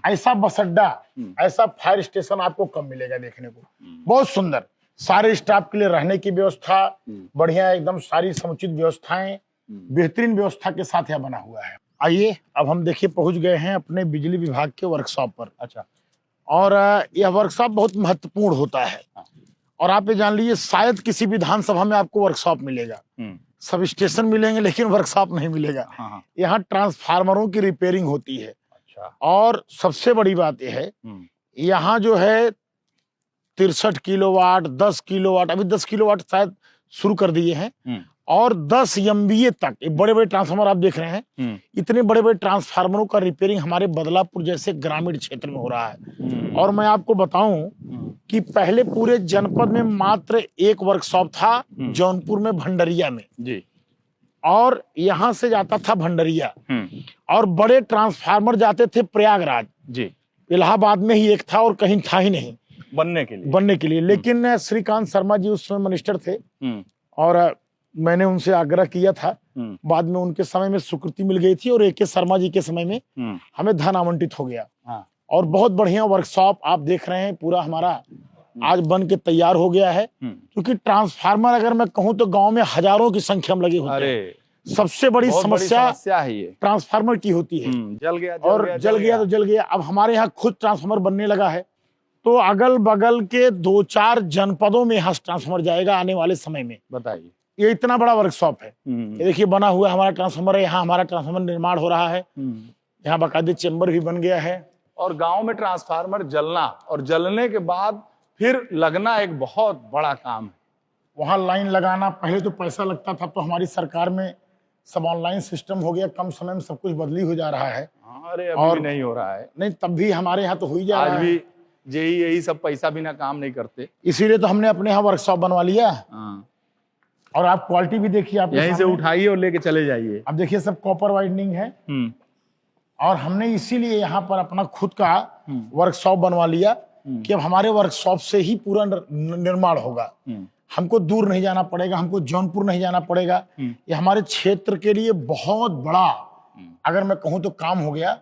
ऐसा बस अड्डा, ऐसा फायर स्टेशन आपको कम मिलेगा देखने को। बहुत सुंदर, सारे स्टाफ के लिए रहने की व्यवस्था बढ़िया, एकदम सारी समुचित व्यवस्थाएं बेहतरीन व्यवस्था के साथ यह बना हुआ है। आइए अब हम देखिए पहुंच गए हैं अपने बिजली विभाग के वर्कशॉप पर। अच्छा। और यह वर्कशॉप बहुत महत्वपूर्ण होता है, और आप ये जान लीजिए शायद किसी विधानसभा में आपको वर्कशॉप मिलेगा, सब स्टेशन मिलेंगे लेकिन वर्कशॉप नहीं मिलेगा। यहाँ ट्रांसफार्मरों की रिपेयरिंग होती है। अच्छा। और सबसे बड़ी बात यह है, यहाँ जो है 63 किलोवाट, 10 किलोवाट, अभी 10 किलोवाट शायद शुरू कर दिए हैं, और 10 MVA तक ये बड़े बड़े ट्रांसफार्मर आप देख रहे हैं। इतने बड़े बड़े ट्रांसफार्मरों का रिपेयरिंग हमारे बदलापुर जैसे ग्रामीण क्षेत्र में हो रहा है। और मैं आपको बताऊं कि पहले पूरे जनपद में मात्र एक वर्कशॉप था, जौनपुर में भंडरिया में जी, और यहाँ से जाता था भंडरिया, और बड़े ट्रांसफार्मर जाते थे प्रयागराज जी, इलाहाबाद में ही एक था और कहीं था ही नहीं बनने के लिए। लेकिन श्रीकांत शर्मा जी उस समय मिनिस्टर थे, और मैंने उनसे आग्रह किया था, बाद में उनके समय में स्वीकृति मिल गई थी, और AK शर्मा जी के समय में हमें धन आवंटित हो गया। और बहुत बढ़िया वर्कशॉप आप देख रहे हैं, पूरा हमारा आज बन के तैयार हो गया है। क्योंकि ट्रांसफार्मर अगर मैं कहूं तो गांव में हजारों की संख्या में लगे होते हैं। सबसे बड़ी समस्या है ये ट्रांसफार्मर की होती है। जल गया तो जल गया। अब हमारे यहाँ खुद ट्रांसफार्मर बनने लगा है, तो अगल बगल के 2-4 जनपदों में यहाँ ट्रांसफार्मर जाएगा आने वाले समय में। बताइए, ये इतना बड़ा वर्कशॉप है। ये देखिए बना हुआ हमारा ट्रांसफार्मर है, यहाँ हमारा ट्रांसफार्मर निर्माण हो रहा है, यहाँ बाकायदे चेंबर भी बन गया है। और गांव में ट्रांसफार्मर जलना और जलने के बाद फिर लगना एक बहुत बड़ा काम है। वहां लाइन लगाना, पहले तो पैसा लगता था, तो हमारी सरकार में सब ऑनलाइन सिस्टम हो गया, कम समय में सब कुछ बदली हो जा रहा है। अरे अभी और नहीं हो रहा है। नहीं, तब भी हमारे यहाँ तो हो ही जा रहा है। आज भी यही सब पैसा बिना काम नहीं करते, इसीलिए तो हमने अपने यहाँ वर्कशॉप बनवा लिया। और आप क्वालिटी भी देखिए, आप यहीं से उठाइए और लेके चले जाइए। अब देखिए सब कॉपर वाइडनिंग है, और हमने इसीलिए यहाँ पर अपना खुद का वर्कशॉप बनवा लिया कि अब हमारे वर्कशॉप से ही पूरा निर्माण होगा। हमको दूर नहीं जाना पड़ेगा, हमको जौनपुर नहीं जाना पड़ेगा। ये हमारे क्षेत्र के लिए बहुत बड़ा, अगर मैं कहूँ तो काम हो गया।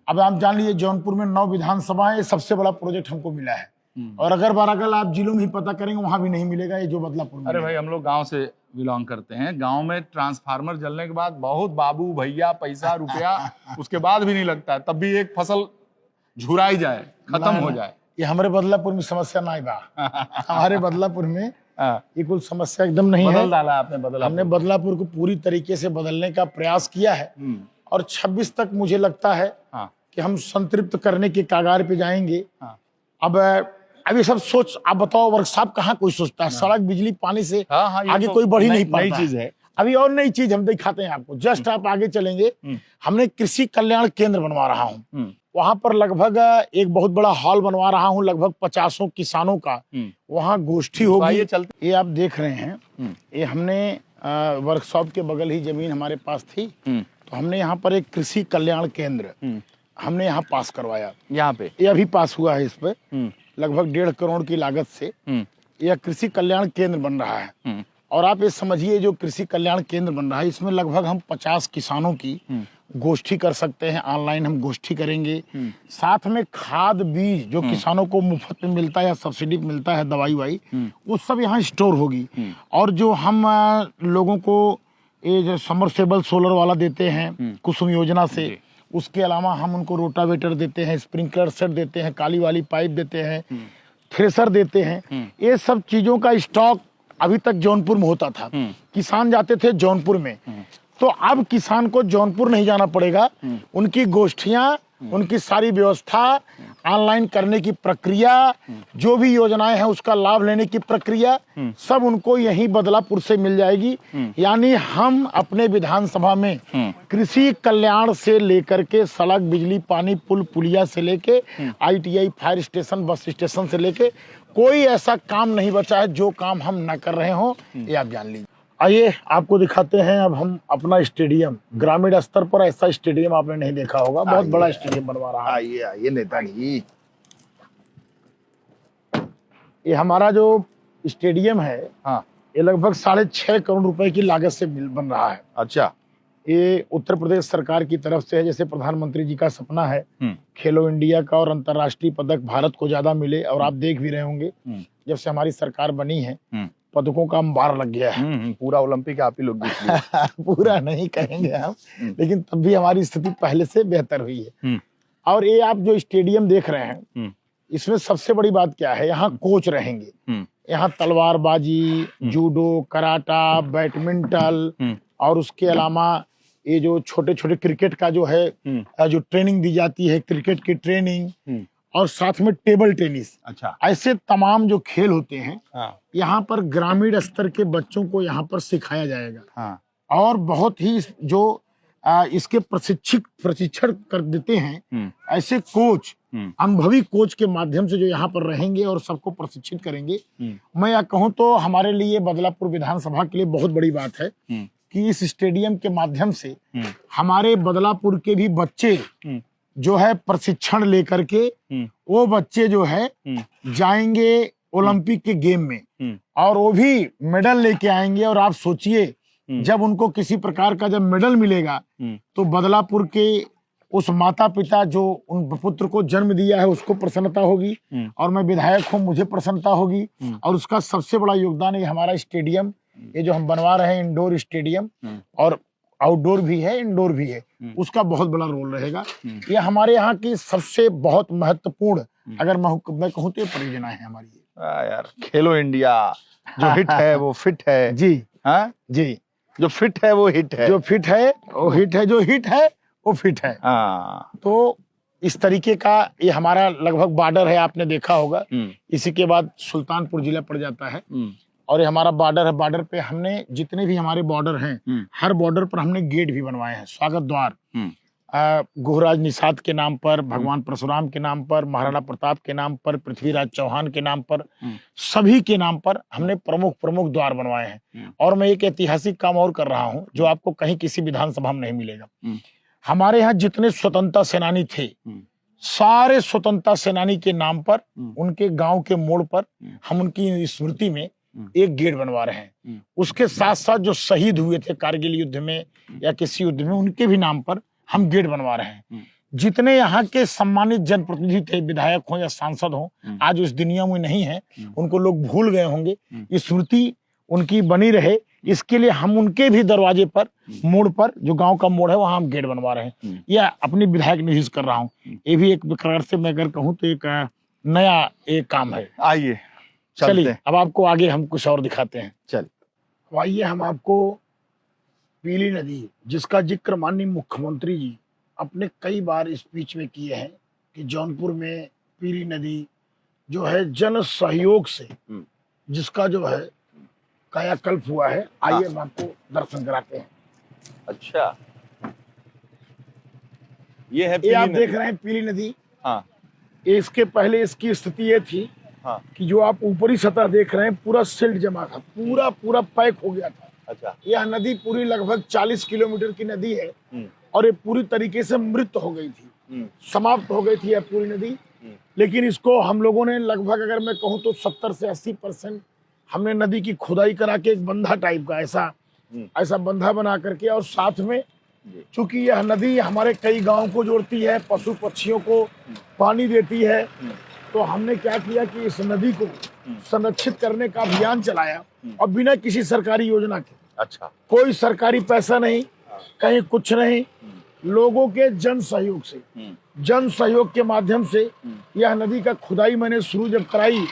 अब आप जान लीजिए जौनपुर में 9 विधानसभा है, ये सबसे बड़ा प्रोजेक्ट हमको मिला है। और अगर बारागल आप जिलों में ही पता करेंगे वहां भी नहीं मिलेगा ये जो बदलापुर में। अरे भाई, हम लोग गांव से बिलोंग करते हैं, गांव में ट्रांसफार्मर जलने के बाद बहुत बाबू भैया पैसा रुपया उसके बाद भी नहीं लगता है, तब भी एक फसल झुराई जाए, खत्म हो जाए। ये हमारे बदलापुर में समस्या नहीं बा। हमारे बदलापुर में ये कुछ समस्या एकदम नहीं है। बदल डाला आपने बदलापुर। हमने बदलापुर को पूरी तरीके से बदलने का प्रयास किया है, और 26 तक मुझे लगता है कि हम संतृप्त करने के कागार पे जाएंगे। अब अभी सब सोच, आप बताओ वर्कशॉप कहाँ कोई सोचता है, सड़क बिजली पानी से आगे कोई बढ़ ही नहीं पाता। नई चीज है अभी, और नई चीज हम दिखाते हैं आपको। जस्ट आप आगे चलेंगे, हमने कृषि कल्याण केंद्र बनवा रहा हूँ। वहां पर लगभग एक बहुत बड़ा हॉल बनवा रहा हूँ, लगभग 50 किसानों का वहाँ गोष्ठी होगी। ये आप देख रहे हैं, ये हमने वर्कशॉप के बगल ही जमीन हमारे पास थी, तो हमने यहाँ पर एक कृषि कल्याण केंद्र हमने यहाँ पास करवाया। यहाँ पे ये अभी पास हुआ है, इस पे लगभग 1.5 करोड़ की लागत से यह कृषि कल्याण केंद्र बन रहा है। और आप ये समझिए, जो कृषि कल्याण केंद्र बन रहा है, इसमें लगभग हम 50 किसानों की गोष्ठी कर सकते हैं। ऑनलाइन हम गोष्ठी करेंगे, साथ में खाद बीज जो किसानों को मुफ्त में मिलता है या सब्सिडी मिलता है, दवाई वाई, वो सब यहाँ स्टोर होगी। और जो हम लोगों को ये जो समरसेबल सोलर वाला देते हैं कुसुम योजना से, उसके अलावा हम उनको रोटावेटर देते हैं, स्प्रिंकलर सेट देते हैं, काली वाली पाइप देते हैं, थ्रेसर देते हैं। ये सब चीजों का स्टॉक अभी तक जौनपुर में होता था। किसान जाते थे जौनपुर में, तो अब किसान को जौनपुर नहीं जाना पड़ेगा। उनकी गोष्ठियां, उनकी सारी व्यवस्था, ऑनलाइन करने की प्रक्रिया, जो भी योजनाएं हैं उसका लाभ लेने की प्रक्रिया, सब उनको यहीं बदलापुर से मिल जाएगी। यानी हम अपने विधानसभा में कृषि कल्याण से लेकर के सड़क बिजली पानी पुल पुलिया से लेके ITI fire station bus station से लेके कोई ऐसा काम नहीं बचा है जो काम हम न कर रहे हो, ये आप जान लीजिए। आइए आपको दिखाते हैं अब हम अपना स्टेडियम। ग्रामीण स्तर पर ऐसा स्टेडियम आपने नहीं देखा होगा, बहुत बड़ा स्टेडियम बनवा रहा है। आइए नेताजी, ये हमारा जो स्टेडियम है, हाँ। ये लगभग 6.5 करोड़ रुपए की लागत से बन रहा है। अच्छा। ये उत्तर प्रदेश सरकार की तरफ से है। जैसे प्रधानमंत्री जी का सपना है खेलो इंडिया का और अंतर्राष्ट्रीय पदक भारत को ज्यादा मिले, और आप देख भी रहे होंगे जब से हमारी सरकार बनी है पदकों का अंबार लग गया है। पूरा ओलंपिक आप ही लोग जीत लिए। पूरा नहीं कहेंगे हम, लेकिन तब भी हमारी स्थिति पहले से बेहतर हुई है। और ये आप जो स्टेडियम देख रहे हैं, इसमें सबसे बड़ी बात क्या है, यहाँ कोच रहेंगे। यहाँ तलवारबाजी, जूडो, कराटा, बैडमिंटन और उसके अलावा ये जो छोटे छोटे क्रिकेट का जो है जो ट्रेनिंग दी जाती है, क्रिकेट की ट्रेनिंग, और साथ में टेबल टेनिस। अच्छा। ऐसे तमाम जो खेल होते हैं यहाँ पर ग्रामीण स्तर के बच्चों को यहाँ पर सिखाया जाएगा। और बहुत ही जो इसके प्रशिक्षण कर देते हैं ऐसे कोच, अनुभवी कोच के माध्यम से जो यहाँ पर रहेंगे और सबको प्रशिक्षित करेंगे। मैं यह कहूँ तो हमारे लिए बदलापुर विधानसभा के लिए बहुत बड़ी बात है कि इस स्टेडियम के माध्यम से हमारे बदलापुर के भी बच्चे जो है प्रशिक्षण लेकर के वो बच्चे जो है जाएंगे ओलंपिक के गेम में, और वो भी मेडल लेके आएंगे। और आप सोचिए जब उनको किसी प्रकार का जब मेडल मिलेगा तो बदलापुर के उस माता पिता जो उन पुत्र को जन्म दिया है उसको प्रसन्नता होगी, और मैं विधायक हूँ, मुझे प्रसन्नता होगी। और उसका सबसे बड़ा योगदान है हमारा स्टेडियम, ये जो हम बनवा रहे हैं इंडोर स्टेडियम, और आउटडोर भी है इंडोर भी है, उसका बहुत बड़ा रोल रहेगा। ये हमारे यहाँ की सबसे बहुत महत्वपूर्ण अगर मैं कहूँ तो परियोजना है हमारी। यार खेलो इंडिया जो हिट है वो फिट है जी। हाँ जी, जो फिट है वो हिट है, जो फिट है वो हिट है, जो हिट है वो फिट है। तो इस तरीके का ये हमारा लगभग बॉर्डर है, आपने देखा होगा। इसी के बाद सुल्तानपुर जिला पड़ जाता है और ये हमारा बॉर्डर है। बॉर्डर पे हमने जितने भी हमारे बॉर्डर हैं हर बॉर्डर पर हमने गेट भी बनवाए हैं, स्वागत द्वार। गुहराज निषाद के नाम पर, भगवान परशुराम के नाम पर, महाराणा प्रताप के नाम पर, पृथ्वीराज चौहान के नाम पर, सभी के नाम पर हमने प्रमुख द्वार बनवाए हैं। और मैं एक ऐतिहासिक काम और कर रहा हूं जो आपको कहीं किसी विधानसभा में नहीं मिलेगा। हमारे यहाँ जितने स्वतंत्रता सेनानी थे, सारे स्वतंत्रता सेनानी के नाम पर उनके गांव के मोड़ पर हम उनकी स्मृति में एक गेट बनवा रहे हैं। उसके साथ साथ जो शहीद हुए थे कारगिल युद्ध में या किसी युद्ध में, उनके भी नाम पर हम गेट बनवा रहे हैं। जितने यहाँ के सम्मानित जनप्रतिनिधि थे, विधायक हो या सांसद हो, आज उस दुनिया में नहीं है, उनको लोग भूल गए होंगे। स्मृति उनकी बनी रहे, इसके लिए हम उनके भी दरवाजे पर, मोड़ पर, जो गांव का मोड़ है वहां हम गेट बनवा रहे हैं। यह अपनी विधायक निधि से कर रहा हूँ। ये भी एक प्रकार से मैं अगर कहूँ तो एक नया एक काम है। आइए चलिए अब आपको आगे हम कुछ और दिखाते हैं। चल आइए हम आपको पीली नदी, जिसका जिक्र माननीय मुख्यमंत्री जी अपने कई बार स्पीच में किए हैं कि जौनपुर में पीली नदी जो है जन सहयोग से जिसका जो है कायाकल्प हुआ है। आइए हम आपको दर्शन कराते हैं। अच्छा, ये है ये आप देख रहे हैं पीली नदी। हाँ। इसके पहले इसकी स्थिति ये थी कि जो आप ऊपरी सतह देख रहे हैं पूरा सिल्ट जमा था, पूरा पैक हो गया था। अच्छा। यह नदी पूरी लगभग 40 किलोमीटर की नदी है और ये पूरी तरीके से मृत हो गई थी, समाप्त हो गई थी यह पूरी नदी। लेकिन इसको हम लोगों ने लगभग अगर मैं कहूँ तो 70 से 80% हमने नदी की खुदाई करा के एक बंधा टाइप का ऐसा बंधा बना करके, और साथ में चूंकि यह नदी हमारे कई गांव को जोड़ती है, पशु पक्षियों को पानी देती है, तो हमने क्या किया कि इस नदी को संरक्षित करने का अभियान चलाया और बिना किसी सरकारी योजना के। अच्छा। कोई सरकारी पैसा नहीं, कहीं कुछ नहीं, लोगों के जन सहयोग के माध्यम से यह नदी का खुदाई मैंने शुरू जब कराई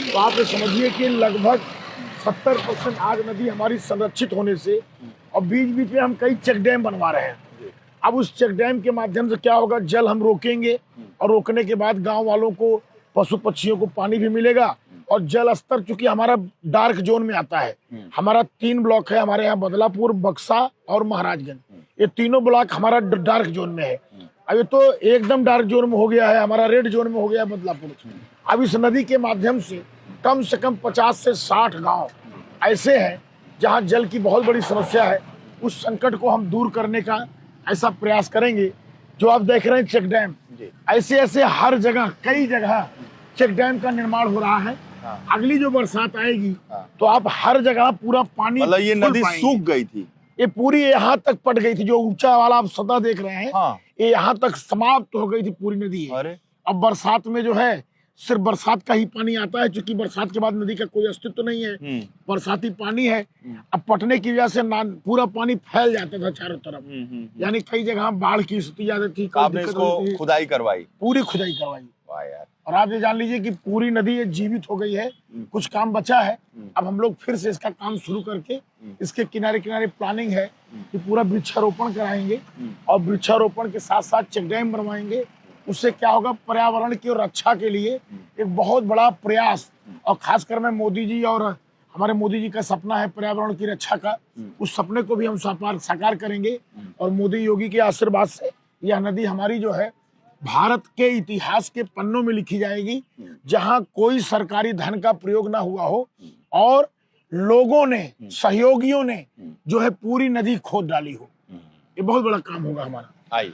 तो आप समझिए कि लगभग 70% आज नदी हमारी संरक्षित होने से, और बीच में हम कई चेक डैम बनवा रहे हैं। अब उस चेक डैम के माध्यम से क्या होगा, जल हम रोकेंगे और रोकने के बाद गांव वालों को, पशु पक्षियों को पानी भी मिलेगा। और जल स्तर चूंकि हमारा डार्क जोन में आता है, हमारा 3 ब्लॉक है हमारे यहाँ, बदलापुर, बक्सा और महाराजगंज, ये तीनों ब्लॉक हमारा डार्क जोन में है। अब ये तो एकदम डार्क जोन में हो गया है, हमारा रेड जोन में हो गया है बदलापुर। अब इस नदी के माध्यम से कम 50 से 60 गांव ऐसे हैं जहां जल की बहुत बड़ी समस्या है। उस संकट को हम दूर करने का ऐसा प्रयास करेंगे। जो आप देख रहे हैं चेक डैम, ऐसे हर जगह, कई जगह चेक डैम का निर्माण हो रहा है। अगली जो बरसात आएगी तो आप हर जगह पूरा पानी मतलब ये फुल नदी पाएंगे। सूख गई थी। ये पूरी यहाँ तक पट गई थी, जो ऊंचा वाला आप सतह देख रहे हैं हाँ। ये यहाँ तक समाप्त हो गई थी पूरी नदी। अरे अब बरसात में जो है सिर्फ बरसात का ही पानी आता है, क्योंकि बरसात के बाद नदी का कोई अस्तित्व तो नहीं है, बरसाती पानी है। अब पटने की वजह से पूरा पानी फैल जाता था चारों तरफ, यानी कई जगह बाढ़ की स्थिति आ जाती थी, आपने इसको खुदाई करवाई? पूरी खुदाई करवाई। वाह यार। और आप ये जान लीजिए कि पूरी नदी ये जीवित हो गई है, कुछ काम बचा है। अब हम लोग फिर से इसका काम शुरू करके इसके किनारे किनारे प्लानिंग है कि पूरा वृक्षारोपण कराएंगे, और वृक्षारोपण के साथ साथ चेक डैम बनवाएंगे। उससे क्या होगा, पर्यावरण की रक्षा के लिए एक बहुत बड़ा प्रयास, और खासकर मैं मोदी जी और हमारे मोदी जी का सपना है पर्यावरण की रक्षा का, उस सपने को भी हम साकार करेंगे। और मोदी योगी के आशीर्वाद से यह नदी हमारी जो है भारत के इतिहास के पन्नों में लिखी जाएगी, जहां कोई सरकारी धन का प्रयोग ना हुआ हो और लोगों ने, सहयोगियों ने जो है पूरी नदी खोद डाली हो। ये बहुत बड़ा काम होगा हमारा। आइए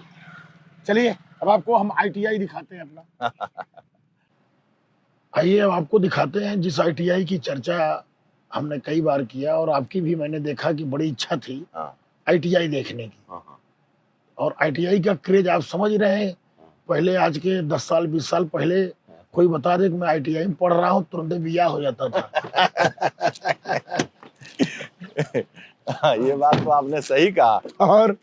चलिए अब आपको हम ITI दिखाते हैं अपना। आइए अब आपको दिखाते हैं जिस ITI की चर्चा हमने कई बार किया, और आपकी भी मैंने देखा कि बड़ी इच्छा थी ITI देखने की। और ITI का क्रेज आप समझ रहे हैं, पहले आज के 10 साल 20 साल पहले कोई बता दे कि मैं ITI में पढ़ रहा हूँ, तुरंत बिया हो जाता था। ये बात तो आपने सही कहा। और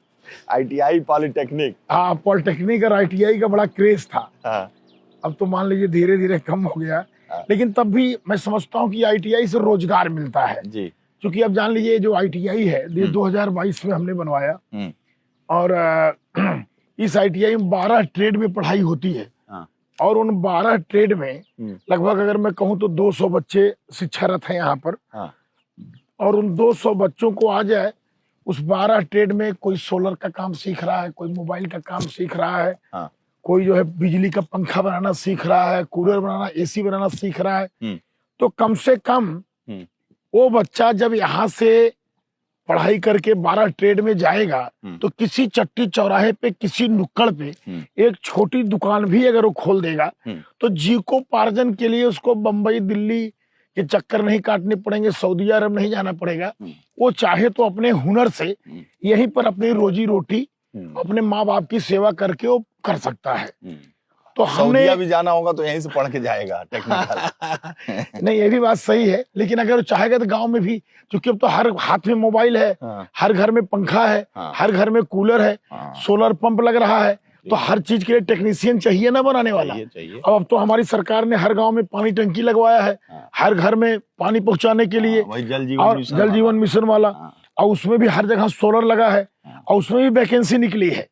ITI पॉलिटेक्निक, हाँ पॉलिटेक्निक और ITI का बड़ा क्रेज था। हाँ। अब तो मान लीजिए धीरे धीरे कम हो गया, लेकिन तब भी मैं समझता हूँ कि ITI से रोजगार मिलता है जी। क्योंकि अब जान लीजिए जो ITI है ये 2022 में हमने बनवाया, और इस ITI में 12 ट्रेड में पढ़ाई होती है, और उन 12 ट्रेड में लगभग अगर मैं कहूँ तो 200 बच्चे शिक्षारत हैं यहाँ पर। और उन 200 बच्चों को आ जाए उस 12 ट्रेड में, कोई सोलर का काम सीख रहा है, कोई मोबाइल का काम सीख रहा है, कोई जो है बिजली का पंखा बनाना सीख रहा है, कूलर बनाना, AC बनाना सीख रहा है। तो कम से कम वो बच्चा जब यहाँ से पढ़ाई करके 12 ट्रेड में जाएगा तो किसी चट्टी चौराहे पे, किसी नुक्कड़ पे एक छोटी दुकान भी अगर वो खोल देगा तो जीविकोपार्जन के लिए उसको बंबई दिल्ली के चक्कर नहीं काटने पड़ेंगे, सऊदी अरब नहीं जाना पड़ेगा। वो चाहे तो अपने हुनर से यहीं पर अपनी रोजी रोटी, अपने माँ बाप की सेवा करके वो कर सकता है। तो हमने भी जाना होगा तो यहीं से पढ़ के जाएगा टेक्निकल। नहीं, ये भी बात सही है, लेकिन अगर वो चाहेगा तो गांव में भी, क्योंकि अब तो हर हाथ में मोबाइल है, हर घर में पंखा है, हर घर में कूलर है, सोलर पंप लग रहा है, तो हर चीज के लिए टेक्नीशियन चाहिए ना बनाने वाला। अब तो हमारी सरकार ने हर गांव में पानी टंकी लगवाया है, हर घर में पानी पहुंचाने के लिए, और जल जीवन मिशन वाला, और उसमें भी हर जगह सोलर लगा है, और उसमें भी वैकेंसी निकली है।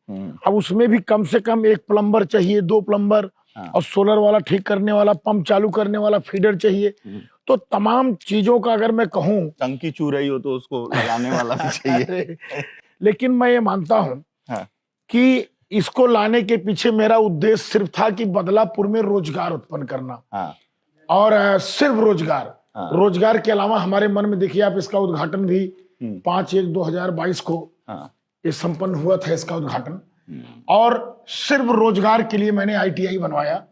अब उसमें भी कम से कम 1 प्लम्बर चाहिए, 2 प्लम्बर, और सोलर वाला ठीक करने वाला, पंप चालू करने वाला, फीडर चाहिए। तो तमाम चीजों का अगर मैं कहूँ, टंकी चू रही हो तो उसको लगाने वाला भी चाहिए। लेकिन मैं ये मानता हूँ कि इसको लाने के पीछे मेरा उद्देश्य सिर्फ था कि बदलापुर में रोजगार उत्पन्न करना, और सिर्फ रोजगार के अलावा हमारे मन में, देखिए आप, इसका उद्घाटन भी 5/1/2022 को ये संपन्न हुआ था, इसका उद्घाटन। और सिर्फ रोजगार के लिए मैंने ITI बनवाया,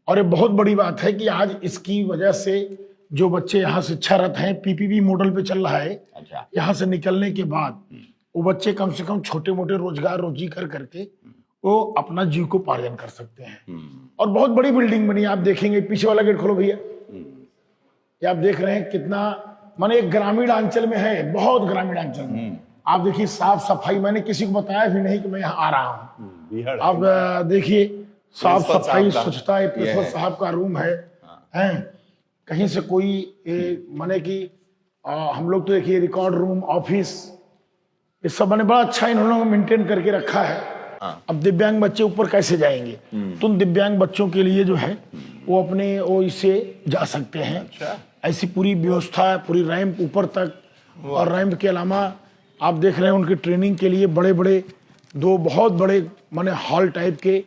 और ये बहुत बड़ी बात है कि आज इसकी वजह से जो बच्चे यहाँ शिक्षारत हैं, PPP मॉडल पे चल रहा है, यहाँ से निकलने के बाद वो बच्चे कम से कम छोटे मोटे रोजगार रोजी करके वो अपना जीविकोपार्जन कर सकते हैं। और बहुत बड़ी बिल्डिंग बनी, आप देखेंगे, पीछे वाला गेट खोलो भैया, ये आप देख रहे हैं कितना, माने एक ग्रामीण अंचल में है, बहुत ग्रामीण अंचल में। आप देखिए साफ सफाई, मैंने किसी को बताया भी नहीं कि मैं यहाँ आ रहा हूँ। अब देखिए साफ सफाई, स्वच्छता, प्रिंसिपल साहब का रूम है, कहीं से कोई माने कि हम लोग तो देखिए रिकॉर्ड रूम, ऑफिस, ये सब मैंने बड़ा अच्छा इन्होंने मेंटेन करके रखा है। अब दिव्यांग बच्चे ऊपर कैसे जाएंगे, तो उन दिव्यांग बच्चों के लिए जो है वो अपने वो इससे जा सकते हैं। ऐसी पूरी व्यवस्था, पूरी रैंप ऊपर तक, और रैंप के अलावा आप देख रहे हैं उनकी ट्रेनिंग के लिए बड़े बड़े 2 बहुत बड़े माने हॉल टाइप के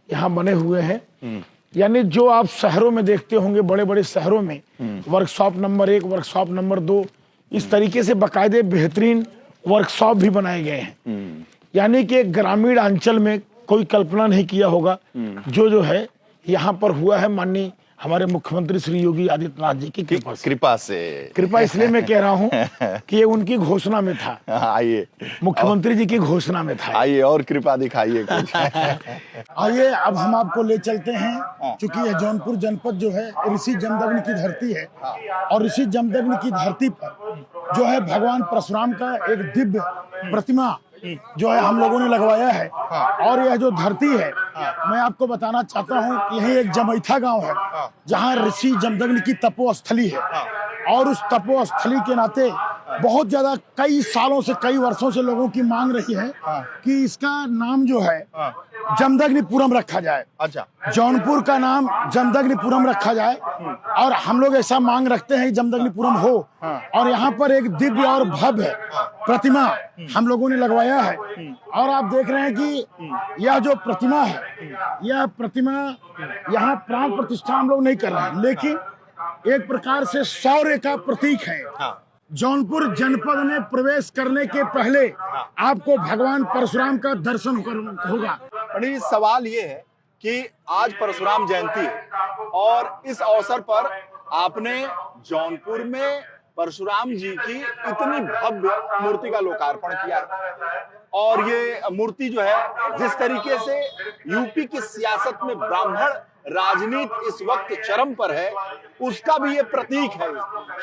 यहाँ बने हुए हैं। यानी जो आप शहरों में देखते होंगे, बड़े बड़े शहरों में वर्कशॉप नंबर 1, वर्कशॉप नंबर 2, इस तरीके से बाकायदे बेहतरीन वर्कशॉप भी बनाए गए हैं। यानी कि एक ग्रामीण अंचल में कोई कल्पना नहीं किया होगा जो है यहाँ पर हुआ है। माननीय हमारे मुख्यमंत्री श्री योगी आदित्यनाथ जी की कृपा से। कृपा से। कृपा इसलिए मैं कह रहा हूँ कि ये उनकी घोषणा में था, आइए मुख्यमंत्री जी की घोषणा में था। आइए और कृपा दिखाइए कुछ। आइए अब हम आपको ले चलते हैं, क्योंकि यह जौनपुर जनपद जो है ऋषि जमदग्नि की धरती है, और ऋषि जमदग्नि की धरती पर जो है भगवान परशुराम का एक दिव्य प्रतिमा जो है हम लोगों ने लगवाया है। और यह जो धरती है, मैं आपको बताना चाहता हूँ, यही एक जमैथा गांव है जहाँ ऋषि जमदग्नि की तपोस्थली है। और उस तपोस्थली के नाते बहुत ज्यादा कई सालों से, कई वर्षों से लोगों की मांग रही है कि इसका नाम जो है जमदग्निपुरम रखा जाए। अच्छा, जौनपुर का नाम जमदग्निपुरम रखा जाए, और हम लोग ऐसा मांग रखते हैं कि जमदग्निपुरम हो। और यहाँ पर एक दिव्य और भव्य प्रतिमा हम लोगों ने लगवाया है। और आप देख रहे हैं कि यह जो प्रतिमा है, यह प्रतिमा यहाँ प्राण प्रतिष्ठा हम लोग नहीं कर रहे हैं, लेकिन एक प्रकार से शौर्य का प्रतीक है। जौनपुर जनपद में प्रवेश करने के पहले आपको भगवान परशुराम का दर्शन होगा। पंडित जी, सवाल ये है कि आज परशुराम जयंती है और इस अवसर पर आपने जौनपुर में परशुराम जी की इतनी भव्य मूर्ति का लोकार्पण किया है। और ये मूर्ति जो है, जिस तरीके से यूपी की सियासत में ब्राह्मण राजनीति इस वक्त चरम पर है, उसका भी ये प्रतीक है।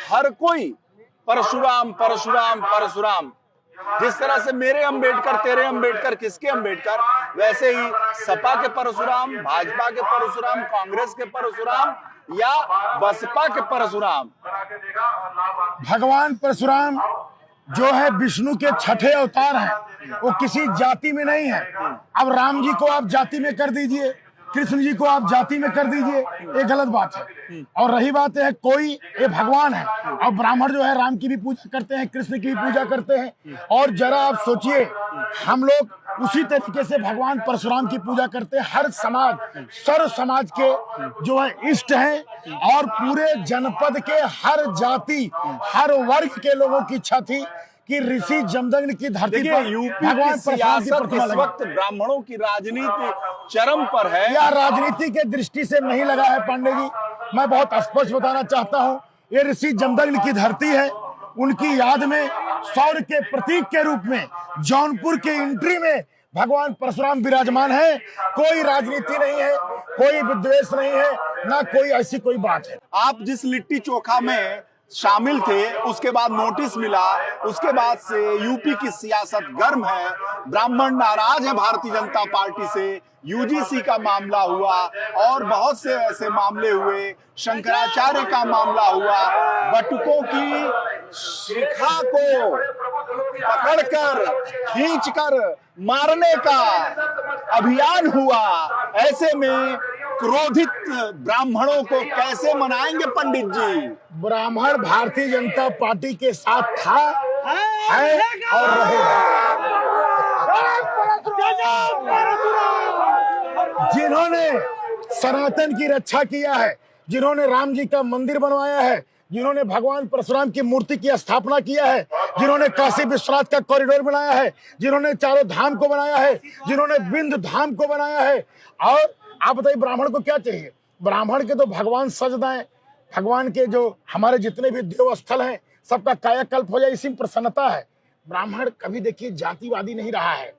हर कोई परशुराम परशुराम परशुराम। जिस तरह से मेरे अंबेडकर, तेरे अंबेडकर, किसके अंबेडकर, वैसे ही सपा के परशुराम, भाजपा के परशुराम, कांग्रेस के परशुराम या बसपा के परशुराम। भगवान परशुराम जो है विष्णु के छठे अवतार हैं, वो किसी जाति में नहीं है। अब राम जी को आप जाति में कर दीजिए, कृष्ण जी को आप जाति में कर दीजिए, ये गलत बात है। और रही बात है, कोई ये भगवान है, और ब्राह्मण जो है राम की भी पूजा करते हैं, कृष्ण की भी पूजा करते हैं। और जरा आप सोचिए, हम लोग उसी तरीके से भगवान परशुराम की पूजा करते हैं। हर समाज, सर्व समाज के जो है इष्ट हैं, और पूरे जनपद के हर जाति, हर वर्ग के लोगों की इच्छा थी कि ऋषि जमदग्नि की धरती पर यूपी की सियासत इस वक्त ब्राह्मणों की राजनीति चरम पर है। या राजनीति के दृष्टि से नहीं लगा है पांडे जी, मैं बहुत स्पष्ट बताना चाहता हूँ, ये ऋषि जमदग्नि की धरती है। उनकी याद में शौर्य के प्रतीक के रूप में जौनपुर के एंट्री में भगवान परशुराम विराजमान है। कोई राजनीति नहीं है, कोई विद्वेष नहीं है, ना कोई ऐसी कोई बात है। आप जिस लिट्टी चोखा में शामिल थे, उसके बाद नोटिस मिला, उसके बाद से यूपी की सियासत गर्म है, ब्राह्मण नाराज है भारतीय जनता पार्टी से, यूजीसी का मामला हुआ और बहुत से ऐसे मामले हुए, शंकराचार्य का मामला हुआ, बटुकों की शिखा को पकड़कर खींचकर मारने का अभियान हुआ। ऐसे में क्रोधित ब्राह्मणों को कैसे मनाएंगे पंडित जी? ब्राह्मण भारतीय जनता पार्टी के साथ था, है और रहेगा। जिन्होंने सनातन की रक्षा किया है, जिन्होंने राम जी का मंदिर बनवाया है, जिन्होंने भगवान परशुराम की मूर्ति की स्थापना किया है, जिन्होंने काशी विश्वनाथ का कॉरिडोर बनाया है, जिन्होंने चारों धाम को बनाया है, जिन्होंने बिंद धाम को बनाया है। और आप बताइए ब्राह्मण को क्या चाहिए? ब्राह्मण के तो भगवान सजदाएं, भगवान के जो हमारे जितने भी देव स्थल हैं, सबका कायाकल्प हो जाए, इसी में प्रसन्नता है। ब्राह्मण कभी देखिए जातिवादी नहीं रहा है,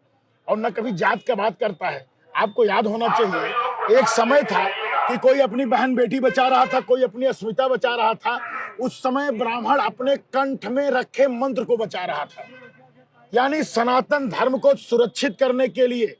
और न कभी जात का बात करता है। आपको याद होना चाहिए, एक समय था कि कोई अपनी बहन बेटी बचा रहा था, कोई अपनी अस्मिता बचा रहा था। उस समय ब्राह्मण अपने कंठ में रखे मंत्र को बचा रहा था। यानी सनातन धर्म को सुरक्षित करने के लिए,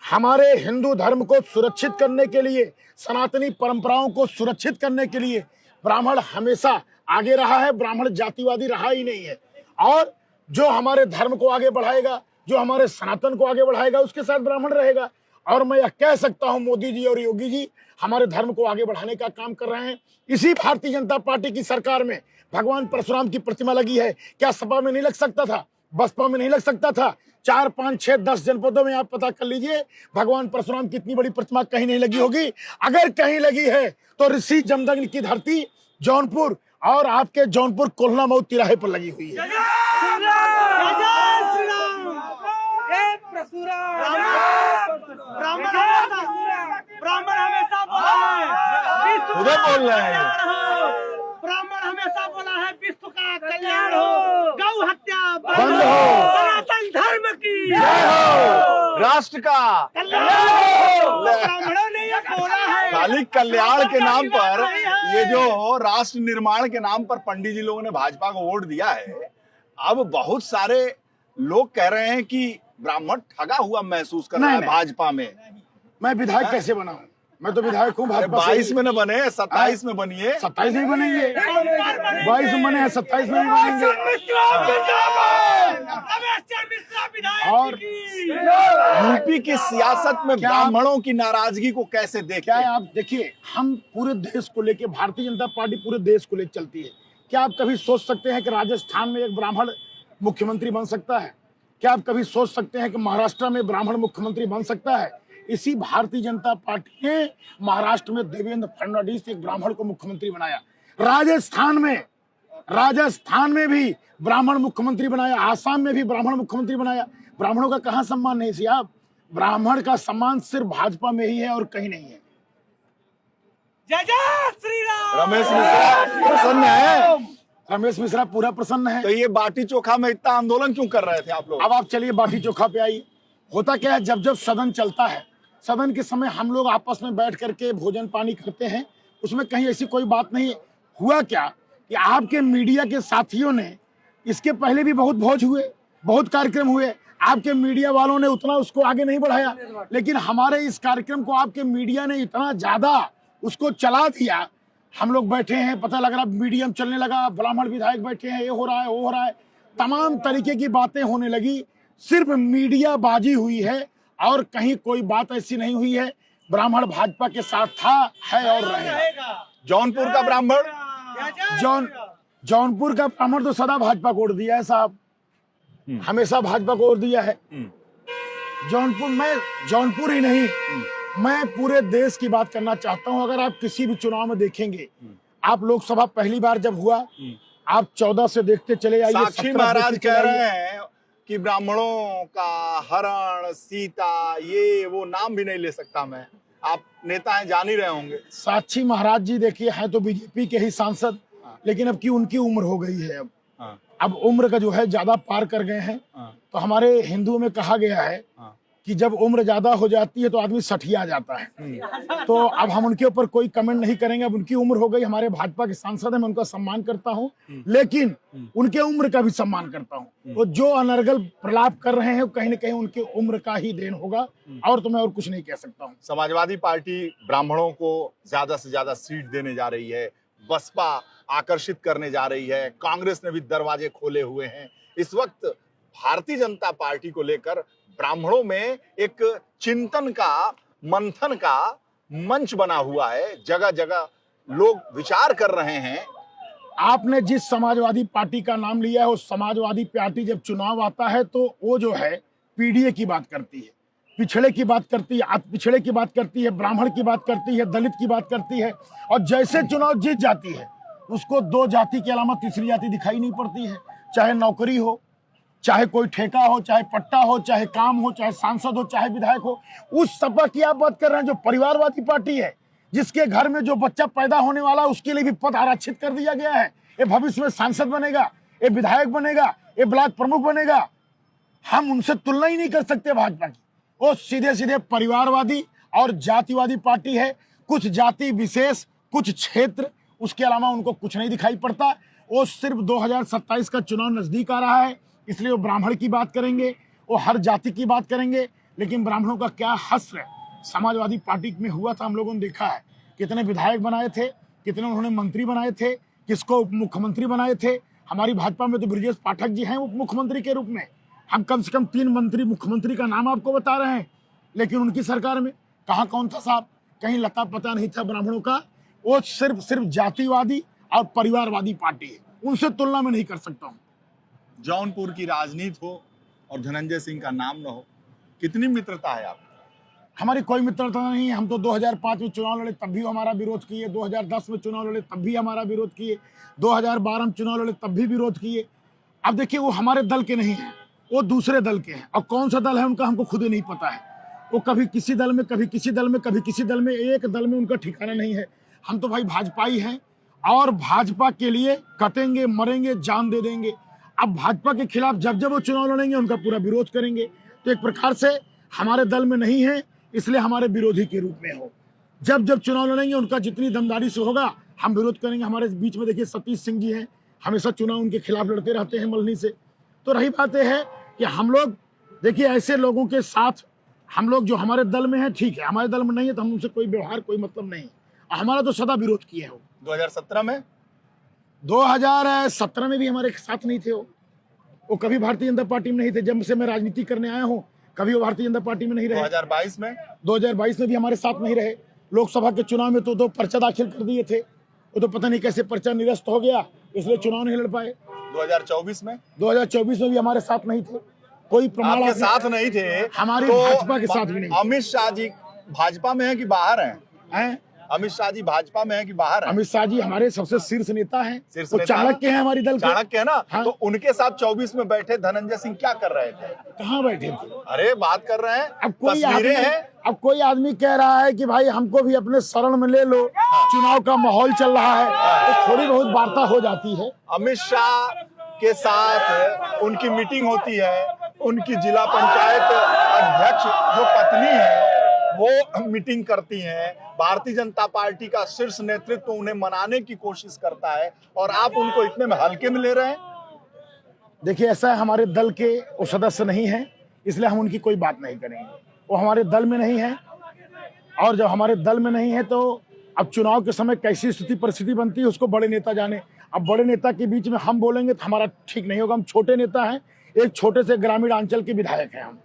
हमारे हिंदू धर्म को सुरक्षित करने के लिए, सनातनी परंपराओं को सुरक्षित करने के लिए ब्राह्मण हमेशा आगे रहा है। ब्राह्मण जातिवादी रहा ही नहीं है। और जो हमारे धर्म को आगे बढ़ाएगा, जो हमारे सनातन को आगे बढ़ाएगा, उसके साथ ब्राह्मण रहेगा। और मैं यह कह सकता हूं, मोदी जी और योगी जी हमारे धर्म को आगे बढ़ाने का काम कर रहे हैं। इसी भारतीय जनता पार्टी की सरकार में भगवान परशुराम की प्रतिमा लगी है। क्या सपा में नहीं लग सकता था? बसपा में नहीं लग सकता था? 4, 5, 6, 10 जनपदों में आप पता कर लीजिए, भगवान परशुराम की इतनी बड़ी प्रतिमा कहीं नहीं लगी होगी। अगर कहीं लगी है तो ऋषि जमदग्नि की धरती जौनपुर और आपके जौनपुर कोल्हा मऊ तिराहे पर लगी हुई है। ब्राह्मण हमेशा बोला है, खुद बोल रहे हैं। ब्राह्मण हमेशा बोला है विश्व का कल्याण हो, गौ हत्या बंद हो, सनातन धर्म की जय हो, राष्ट्र का कल्याण हो। ब्राह्मणों ने ये बोला है। खाली कल्याण के नाम पर, ये जो राष्ट्र निर्माण के नाम पर पंडित जी लोगों ने भाजपा को वोट दिया है, अब बहुत सारे लोग कह रहे हैं कि ब्राह्मण ठगा हुआ महसूस कर रहा है भाजपा में। मैं विधायक कैसे बना हूँ? मैं तो विधायक हूँ भाजपा से। 22 में न बने, 27 में बनिए। 27 में बनेंगे, 22 में बने हैं, 27 में भी बनेंगे। और यूपी की सियासत में ब्राह्मणों की नाराजगी को कैसे देखते क्या है? हैं? आप देखिए, हम पूरे देश को लेके, भारतीय जनता पार्टी पूरे देश को लेकर चलती है। क्या आप कभी सोच सकते हैं कि राजस्थान में एक ब्राह्मण मुख्यमंत्री बन सकता है? क्या आप कभी सोच सकते हैं कि महाराष्ट्र में ब्राह्मण मुख्यमंत्री बन सकता है? इसी भारतीय जनता पार्टी ने महाराष्ट्र में देवेंद्र फडणवीस एक ब्राह्मण को मुख्यमंत्री बनाया, राजस्थान में भी ब्राह्मण मुख्यमंत्री बनाया, आसाम में भी ब्राह्मण मुख्यमंत्री बनाया। ब्राह्मणों का कहाँ सम्मान नहीं साहब? ब्राह्मण का सम्मान सिर्फ भाजपा में ही है और कहीं नहीं है। जय जय श्री राम। रमेश मिश्रा प्रसन्न है? रमेश मिश्रा पूरा प्रसन्न है। तो ये बाटी चोखा में इतना आंदोलन क्यों कर रहे थे आप लोग? अब आप चलिए बाटी चोखा पे आइए। होता क्या है, जब जब सदन चलता है, सदन के समय हम लोग आपस में बैठ करके भोजन पानी करते हैं, उसमें कहीं ऐसी कोई बात नहीं है। हुआ क्या कि आपके मीडिया के साथियों ने, इसके पहले भी बहुत भोज हुए, बहुत कार्यक्रम हुए, आपके मीडिया वालों ने उतना उसको आगे नहीं बढ़ाया, लेकिन हमारे इस कार्यक्रम को आपके मीडिया ने इतना ज्यादा उसको चला दिया। हम लोग बैठे हैं, पता लग रहा मीडियम चलने लगा, ब्राह्मण विधायक बैठे हैं, ये हो रहा है वो हो रहा है, तमाम तरीके की बातें होने लगी। सिर्फ मीडिया बाजी हुई है और कहीं कोई बात ऐसी नहीं हुई है। ब्राह्मण भाजपा के साथ था, है और रहेगा। जौनपुर का ब्राह्मण, जौनपुर का ब्राह्मण तो सदा भाजपा को वोट दिया है साहब, हमेशा भाजपा को वोट दिया है। जौनपुर ही नहीं, मैं पूरे देश की बात करना चाहता हूं। अगर आप किसी भी चुनाव में देखेंगे, आप लोकसभा पहली बार जब हुआ, आप 14 से देखते चले आइए। साक्षी महाराज कह रहे हैं कि ब्राह्मणों का हरण, सीता, ये वो नाम भी नहीं ले सकता मैं। आप नेता हैं, जान ही रहे होंगे। साक्षी महाराज जी देखिए, हैं तो बीजेपी के ही सांसद, लेकिन अब की उनकी उम्र हो गई है। अब उम्र का जो है ज्यादा पार कर गए हैं। तो हमारे हिंदुओं में कहा गया है कि जब उम्र ज्यादा हो जाती है तो आदमी सठिया जाता है। तो अब हम उनके ऊपर कोई कमेंट नहीं करेंगे। अब उनकी उम्र हो गई, हमारे भाजपा के सांसद हैं, मैं उनका सम्मान करता हूं, लेकिन उनके उम्र का भी सम्मान करता हूं। वो जो अनर्गल प्रलाप कर रहे हैं, कहीं ना कहीं उनके उम्र का ही देन होगा, और तो मैं और कुछ नहीं कह सकता हूँ। समाजवादी पार्टी ब्राह्मणों को ज्यादा से ज्यादा सीट देने जा रही है, बसपा आकर्षित करने जा रही है, कांग्रेस ने भी दरवाजे खोले हुए हैं। इस वक्त भारतीय जनता पार्टी को लेकर ब्राह्मणों में एक चिंतन का, मंथन का मंच बना हुआ है। जगह जगह लोग विचार कर रहे हैं। आपने जिस समाजवादी पार्टी का नाम लिया है, वो समाजवादी पार्टी जब चुनाव आता है तो वो जो है पीडीए की बात करती है, पिछड़े की बात करती है, अति पिछड़े की बात करती है, ब्राह्मण की बात करती है, दलित की बात करती है। और जैसे चुनाव जीत जाती है, उसको दो जाति के अलावा तीसरी जाति दिखाई नहीं पड़ती है। चाहे नौकरी हो, चाहे कोई ठेका हो, चाहे पट्टा हो, चाहे काम हो, चाहे सांसद हो, चाहे विधायक हो। उस सपा की आप बात कर रहे हैं जो परिवारवादी पार्टी है, जिसके घर में जो बच्चा पैदा होने वाला उसके लिए भी पद आरक्षित कर दिया गया है। ये भविष्य में सांसद बनेगा, ये विधायक बनेगा, ये ब्लॉक प्रमुख बनेगा। हम उनसे तुलना ही नहीं कर सकते भाजपा की। वो सीधे सीधे परिवारवादी और जातिवादी पार्टी है। कुछ जाति विशेष, कुछ क्षेत्र, उसके अलावा उनको कुछ नहीं दिखाई पड़ता। वो सिर्फ 2027 का चुनाव नजदीक आ रहा है, इसलिए वो ब्राह्मण की बात करेंगे, वो हर जाति की बात करेंगे। लेकिन ब्राह्मणों का क्या हश्र समाजवादी पार्टी में हुआ था, हम लोगों ने देखा है। कितने विधायक बनाए थे, कितने उन्होंने मंत्री बनाए थे, किसको उप मुख्यमंत्री बनाए थे। हमारी भाजपा में तो ब्रजेश पाठक जी हैं उप मुख्यमंत्री के रूप में। हम कम से कम 3 मंत्री मुख्यमंत्री का नाम आपको बता रहे हैं, लेकिन उनकी सरकार में कहाँ कौन था साहब? कहीं लता पता नहीं था ब्राह्मणों का। वो सिर्फ जातिवादी और परिवारवादी पार्टी है, उनसे तुलना में नहीं कर सकता हूँ। जौनपुर की राजनीति हो और धनंजय सिंह का नाम न हो, कितनी मित्रता है आप? हमारी कोई मित्रता नहीं है। हम तो 2005 में चुनाव लड़े तब भी हमारा विरोध किए, 2010 में चुनाव लड़े तब भी हमारा विरोध किए, 2012 में चुनाव लड़े तब भी विरोध किए। अब देखिए, वो हमारे दल के नहीं हैं, वो दूसरे दल के हैं। और कौन सा दल है उनका हमको खुद ही नहीं पता है। वो कभी किसी दल में, कभी किसी दल में, कभी किसी दल में, एक दल में उनका ठिकाना नहीं है। हम तो भाई भाजपाई हैं और भाजपा के लिए कटेंगे, मरेंगे, जान दे देंगे। अब भाजपा के खिलाफ जब जब वो चुनाव लड़ेंगे उनका पूरा विरोध करेंगे। तो एक प्रकार से हमारे दल में नहीं है, इसलिए हमारे विरोधी के रूप में हो। जब जब चुनाव लड़ेंगे उनका जितनी दमदारी से होगा हम विरोध करेंगे। हमारे बीच में देखिए सतीश सिंह जी हैं, हमेशा चुनाव उनके खिलाफ लड़ते रहते हैं मल्हनी से। तो रही बात यह है कि हम लोग देखिए ऐसे लोगों के साथ हम लोग जो हमारे दल में है ठीक है, हमारे दल में नहीं है तो हम उनसे कोई व्यवहार कोई मतलब नहीं। हमारा तो सदा विरोध किए हो। 2017 में 2017 में भी हमारे साथ नहीं थे वो कभी भारतीय जनता पार्टी में नहीं थे। जब से मैं राजनीति करने आया हूँ कभी वो भारतीय जनता पार्टी में नहीं रहे। 2022 में भी हमारे साथ नहीं रहे। लोकसभा के चुनाव में तो 2 पर्चा दाखिल कर दिए थे, वो तो पता नहीं कैसे पर्चा निरस्त हो गया, इसलिए चुनाव नहीं लड़ पाए। 2024 में भी हमारे साथ नहीं थे। कोई प्रमाण आपके साथ नहीं थे, हमारे तो भाजपा के साथ भी नहीं। अमित शाह जी भाजपा में है कि बाहर हैं? अमित शाह जी भाजपा में है कि बाहर है? अमित शाह जी हमारे सबसे शीर्ष नेता हैं, शीर्ष वो नेता? चाणक्य हैं हमारी दल के। चाणक्य है ना? हाँ। तो उनके साथ 24 में बैठे धनंजय सिंह क्या कर रहे थे? कहाँ बैठे थे? अरे बात कर रहे हैं, तस्वीरें हैं। अब कोई आदमी कह रहा है कि भाई हमको भी अपने शरण में ले लो, चुनाव का माहौल चल रहा है, तो थोड़ी बहुत वार्ता हो जाती है। अमित शाह के साथ उनकी मीटिंग होती है, उनकी जिला पंचायत अध्यक्ष जो पत्नी है वो मीटिंग करती हैं। भारतीय जनता पार्टी का शीर्ष नेतृत्व उन्हें मनाने की कोशिश करता है और आप उनको इतने में हल्के में ले रहे हैं। देखिए ऐसा है, हमारे दल के वो सदस्य नहीं है, इसलिए हम उनकी कोई बात नहीं करेंगे। वो हमारे दल में नहीं है और जब हमारे दल में नहीं है तो अब चुनाव के समय कैसी स्थिति परिस्थिति बनती है उसको बड़े नेता जाने। अब बड़े नेता के बीच में हम बोलेंगे तो हमारा ठीक नहीं होगा। हम छोटे नेता हैं, एक छोटे से ग्रामीण अंचल के विधायक हैं हम।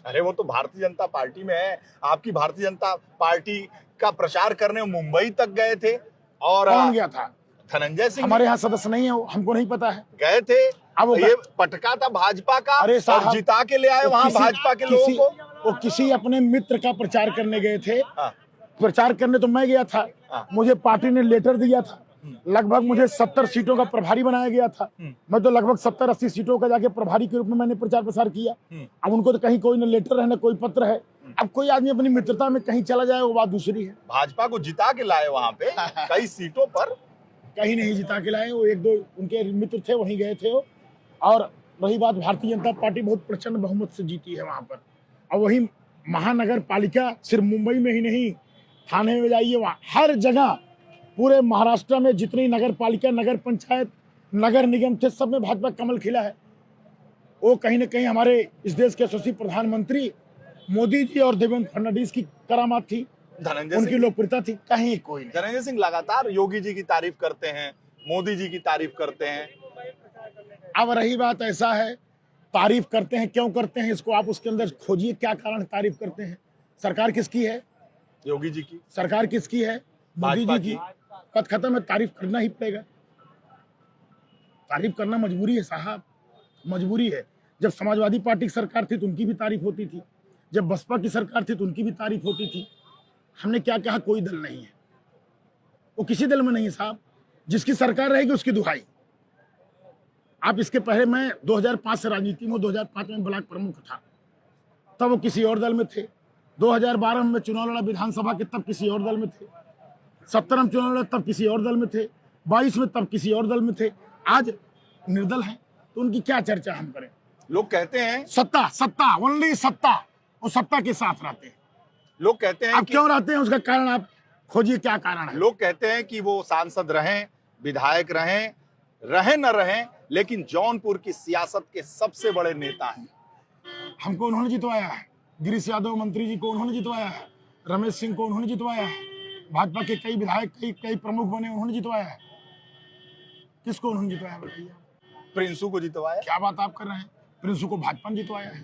अरे वो तो भारतीय जनता पार्टी में है। आपकी भारतीय जनता पार्टी का प्रचार करने मुंबई तक गए थे और कौन गया था? धनंजय सिंह हमारे यहाँ सदस्य नहीं है वो, हमको नहीं पता है। गए थे। अब ये पटका था भाजपा का। अरे साहब, और जिता के ले आए वहां भाजपा के लोगों को। वो किसी अपने मित्र का प्रचार करने गए थे। हाँ। प्रचार करने तो मैं गया था। हाँ। मुझे पार्टी ने लेटर दिया था, लगभग मुझे 70 सीटों का प्रभारी बनाया गया था। मैं तो लगभग 70-80 सीटों का जाके प्रभारी के रूप में मैंने प्रचार प्रसार किया। अब उनको तो कहीं कोई न लेटर है न कोई पत्र है। अब कोई आदमी अपनी मित्रता में कहीं चला जाए वो बात दूसरी है। भाजपा को जिता के लाए वहां पे कई सीटों पर। कहीं नहीं जिता के लाए, वो 1-2 उनके मित्र थे वहीं गए थे वो। और रही बात, भारतीय जनता पार्टी बहुत प्रचंड बहुमत से जीती है वहां पर। और वही महानगर पालिका सिर्फ मुंबई में ही नहीं, थाने में जाइए वहाँ हर जगह पूरे महाराष्ट्र में जितनी नगर पालिका, नगर पंचायत, नगर निगम थे सब में भाजपा कमल खिला है। वो कहीं न कहीं हमारे इस देश के यशस्वी प्रधानमंत्री मोदी जी और देवेंद्र फडणवीस की करामात थी, उनकी लोकप्रियता थी। कहीं कोई नहीं। धनंजय सिंह लगातार योगी जी की तारीफ करते हैं, मोदी जी की तारीफ करते हैं। अब रही बात, ऐसा है तारीफ करते हैं, क्यों करते हैं इसको आप उसके अंदर खोजिए, क्या कारण तारीफ करते हैं। सरकार किसकी है? योगी जी की। सरकार किसकी है? मोदी जी की। कद खत्म है, तारीफ करना ही पड़ेगा। तारीफ करना मजबूरी है साहब, मजबूरी है। जब समाजवादी पार्टी की सरकार थी तो उनकी भी तारीफ होती थी, जब बसपा की सरकार थी तो उनकी भी तारीफ होती थी। हमने क्या कहा? कोई दल नहीं है, वो किसी दल में नहीं है साहब। जिसकी सरकार रहेगी उसकी दुहाई। आप इसके पहले मैं 2005 से राजनीति में, 2005 में ब्लॉक प्रमुख था, तब वो किसी और दल में थे। 2012 में चुनाव लड़ा विधानसभा के, तब किसी और दल में थे। 17 में चुनाव लड़ा तब किसी और दल में थे। 22 में तब किसी और दल में थे। आज निर्दल हैं तो उनकी क्या चर्चा हम करें? लोग कहते हैं सत्ता ओनली सत्ता, वो सत्ता के साथ रहते हैं। लोग कहते हैं आप क्यों रहते हैं उसका कारण आप खोजिए, क्या कारण है। लोग कहते हैं कि वो सांसद रहें, विधायक रहें न रहें, लेकिन जौनपुर की सियासत के सबसे बड़े नेता हैं। हमको उन्होंने जितवाया है, गिरीश यादव मंत्री जी को उन्होंने जितवाया है, रमेश सिंह को उन्होंने जितवाया है, भाजपा के कई विधायक कई प्रमुख बने, उन्होंने जितवाया है। किसको उन्होंने जितवाया बताइए? प्रिंसू को जितवाया। क्या बात आप कर रहे हैं? प्रिंसू को भाजपा ने जितवाया है।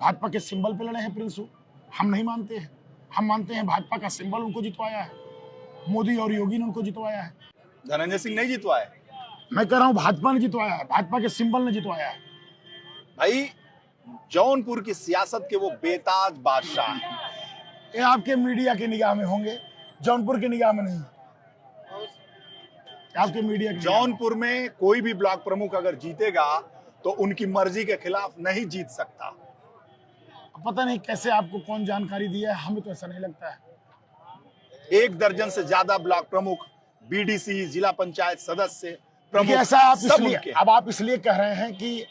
भाजपा के सिंबल पे लड़े हैं प्रिंसू, हम नहीं मानते हैं। हम मानते हैं भाजपा का सिंबल उनको जितवाया है, मोदी और योगी ने उनको जितवाया है। धनंजय सिंह नहीं जितवाया। मैं कह रहा हूँ भाजपा ने जितवाया है, भाजपा के सिंबल ने जितवाया है। भाई जौनपुर की सियासत के वो बेताज बादशाह हैं। ये आपके मीडिया की निगाह में होंगे, जौनपुर की निगाह में नहीं। आपके मीडिया की जौनपुर में कोई भी ब्लॉक प्रमुख अगर जीतेगा तो उनकी मर्जी के खिलाफ नहीं जीत सकता। पता नहीं कैसे आपको कौन जानकारी दिया है, हमें तो ऐसा नहीं लगता है। 1 दर्जन से ज्यादा ब्लॉक प्रमुख बीडीसी, जिला पंचायत सदस्य, देखिए, प्रमुख, ऐसा आप सब इसलिए उनके हैं। अब आप इसलिए कह रहे हैं कि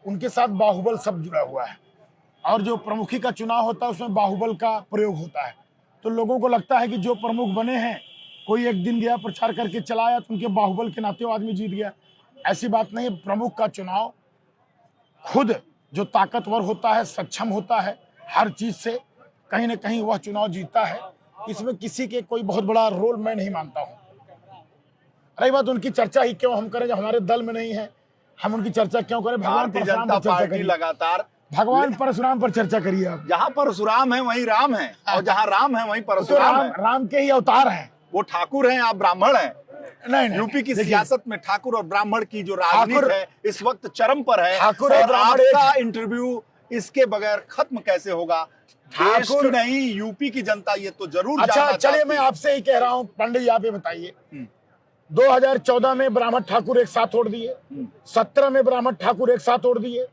उनके साथ बाहुबल सब जुड़ा हुआ है, और जो प्रमुखी का चुनाव होता है उसमें बाहुबल का प्रयोग होता है। तो लोगों को लगता है कि जो प्रमुख बने हैं, कोई एक दिन गया प्रचार करके चला आया तो उनके बाहुबल के नाते वो आदमी जीत गया। ऐसी बात नहीं है। प्रमुख का चुनाव खुद जो ताकतवर होता है, सक्षम होता है हर चीज से, कहीं ना कहीं वह चुनाव जीतता है। इसमें किसी के कोई बहुत बड़ा रोल मैं नहीं मानता हूँ। रही बात उनकी चर्चा ही क्यों हम करें जब हमारे दल में नहीं है, हम उनकी चर्चा क्यों करें? भगवान भारतीय परशुराम जनता पर चर्चा पार्टी करिए, लगातार, भगवान परशुराम पर चर्चा करिए आप। जहां परशुराम है वहीं राम है, और जहां राम है वहीं तो परशुराम है। राम के ही अवतार हैं। वो ठाकुर हैं, आप ब्राह्मण हैं। नहीं, यूपी की देखिए, सियासत में ठाकुर और ब्राह्मण की जो राजनीति ठाकुर- है इस वक्त चरम पर है। ठाकुर और और ब्राह्मण आपका इंटरव्यू इसके बगैर खत्म कैसे होगा? देश की नहीं, यूपी की जनता ये तो जरूर अच्छा जानना चलिए, चाहती मैं है। आपसे ही कह रहा हूँ पंडित जी, आप ये बताइए, 2014 में ब्राह्मण ठाकुर एक साथ छोड़ दिए, 17 में ब्राह्मण ठाकुर एक साथ ओढ़ दिए,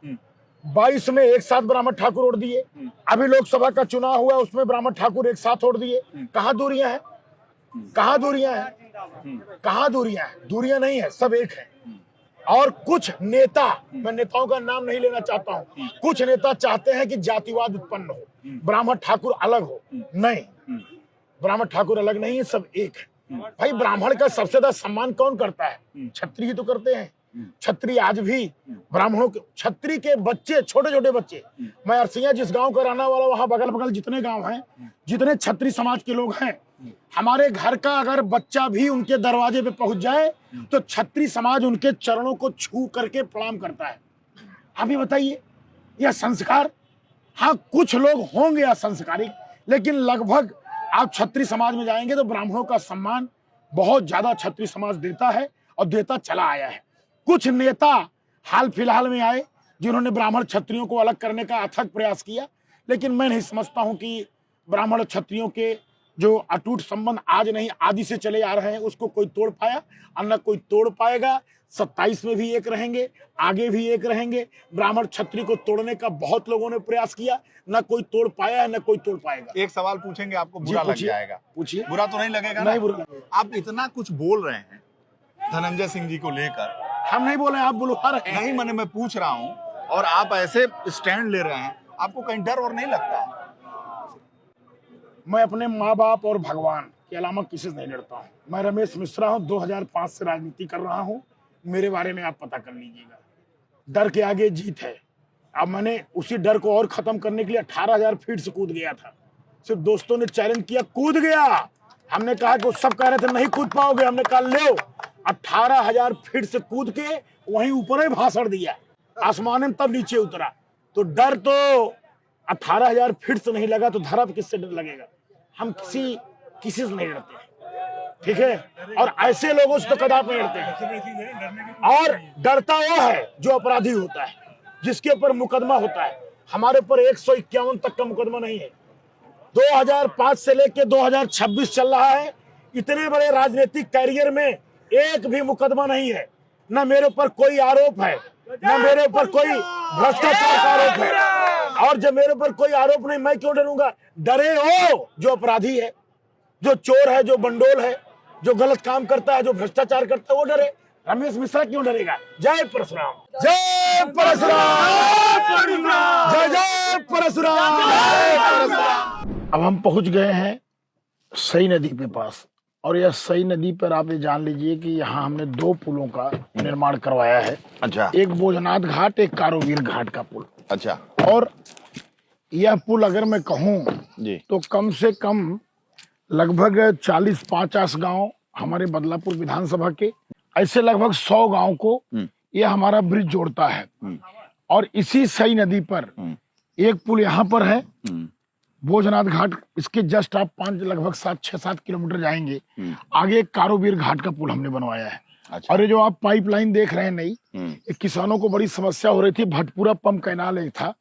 22 में एक साथ ब्राह्मण ठाकुर ओढ़ दिए, अभी लोकसभा का चुनाव हुआ उसमें ब्राह्मण ठाकुर एक साथ ओढ़ दिए। कहाँ दूरियां हैं? कहाँ दूरियां हैं? कहाँ दूरियां हैं? दूरियां नहीं है, सब एक है। और कुछ नेता, मैं नेताओं का नाम नहीं लेना चाहता हूँ, कुछ नेता चाहते हैं कि जातिवाद उत्पन्न हो, ब्राह्मण ठाकुर अलग हो। नहीं, ब्राह्मण ठाकुर अलग नहीं है, सब एक है। भाई, ब्राह्मण का सबसे ज्यादा सम्मान कौन करता है? क्षत्रिय तो करते हैं। क्षत्रिय आज भी ब्राह्मणों के, क्षत्रिय के बच्चे, छोटे छोटे बच्चे, मैं अरसिया जिस गांव का रहने वाला, वहां बगल बगल जितने गांव हैं, जितने क्षत्रिय समाज के लोग हैं, हमारे घर का अगर बच्चा भी उनके दरवाजे पे पहुंच जाए तो क्षत्रिय समाज उनके चरणों को छू करके प्रणाम करता है। आप ये बताइए, यह संस्कार, हाँ कुछ लोग होंगे असंस्कारिक, लेकिन लगभग आप क्षत्रिय समाज में जाएंगे तो ब्राह्मणों का सम्मान बहुत ज्यादा क्षत्रिय समाज देता है और देता चला आया है। कुछ नेता हाल फिलहाल में आए जिन्होंने ब्राह्मण क्षत्रियों को अलग करने का अथक प्रयास किया, लेकिन मैं नहीं समझता हूं कि ब्राह्मण क्षत्रियों के जो अटूट संबंध आज नहीं आदि से चले आ रहे हैं उसको कोई तोड़ पाया, और न कोई तोड़ पाएगा। 27 में भी एक रहेंगे, आगे भी एक रहेंगे। ब्राह्मण क्षत्रिय को तोड़ने का बहुत लोगों ने प्रयास किया, न कोई तोड़ पाया है, न कोई तोड़ पाएगा। एक सवाल पूछेंगे, आपको जी, बुरा लग पूछिए। जाएगा। पूछिए। बुरा तो नहीं लगेगा ना? नहीं बुरा लगेगा। आप इतना कुछ बोल रहे हैं धनंजय सिंह जी को लेकर। हम नहीं बोले, आप बुलवा रहे हैं। नहीं, मैं पूछ रहा हूं, और आप ऐसे स्टैंड ले रहे हैं, आपको कहीं डर और नहीं लगता? मैं अपने माँ बाप और भगवान के अलावा किसी से नहीं डरता हूँ। मैं रमेश मिश्रा हूँ, 2005 से राजनीति कर रहा हूँ। मेरे बारे में आप पता कर लीजिएगा। डर के आगे जीत है। अब मैंने उसी डर को और खत्म करने के लिए 18,000 फीट से कूद गया था। सिर्फ दोस्तों ने चैलेंज किया, कूद गया। हमने कहा कि सब कह रहे थे नहीं कूद पाओगे, हमने कहा लो, 18,000 फीट से कूद के वहीं ऊपर ही भाषण दिया, आसमान में तब नीचे उतरा। तो डर तो 18,000 फीट से नहीं लगा तो धरा पे किससे डर लगेगा? हम किसी से नहीं डरते हैं, ठीक है? और ऐसे लोगों से तो कदापि नहीं डरते हैं। और डरता वो है जो अपराधी होता है, जिसके ऊपर मुकदमा होता है। हमारे ऊपर 151 तक का मुकदमा नहीं है। 2005 से लेकर 2026 चल रहा है। इतने बड़े राजनीतिक कैरियर में एक भी मुकदमा नहीं है। न मेरे ऊपर कोई आरोप है, न मेरे ऊपर कोई भ्रष्टाचार का आरोप है। और जब मेरे ऊपर कोई आरोप नहीं, मैं क्यों डरूंगा? डरे हो जो अपराधी है, जो चोर है, जो बंडोल है, जो गलत काम करता है, जो भ्रष्टाचार करता है, वो डरे। रमेश मिश्रा क्यों डरेगा? जय परशुराम, जय परशुराम, जय जय परशुराम। अब हम पहुंच गए हैं सई नदी के पास, और यह सई नदी पर आप ये जान लीजिए कि यहाँ हमने 2 पुलों का निर्माण करवाया है। अच्छा। एक भोजनाथ घाट, एक कारोवीर घाट का पुल। अच्छा। और यह पुल अगर मैं कहूँ जी, तो कम से कम लगभग 40-50 गांव हमारे बदलापुर विधानसभा के, ऐसे लगभग 100 गांव को यह हमारा ब्रिज जोड़ता है। और इसी सई नदी पर एक पुल यहाँ पर है, भोजनाथ घाट, इसके जस्ट आप लगभग 6-7 किलोमीटर जाएंगे, आगे एक कारोवीर घाट का पुल हमने बनवाया है। अच्छा। और ये जो आप पाइपलाइन देख रहे हैं नई, ये किसानों को बड़ी समस्या हो रही थी। भटपुरा पंप कैनाल एक था,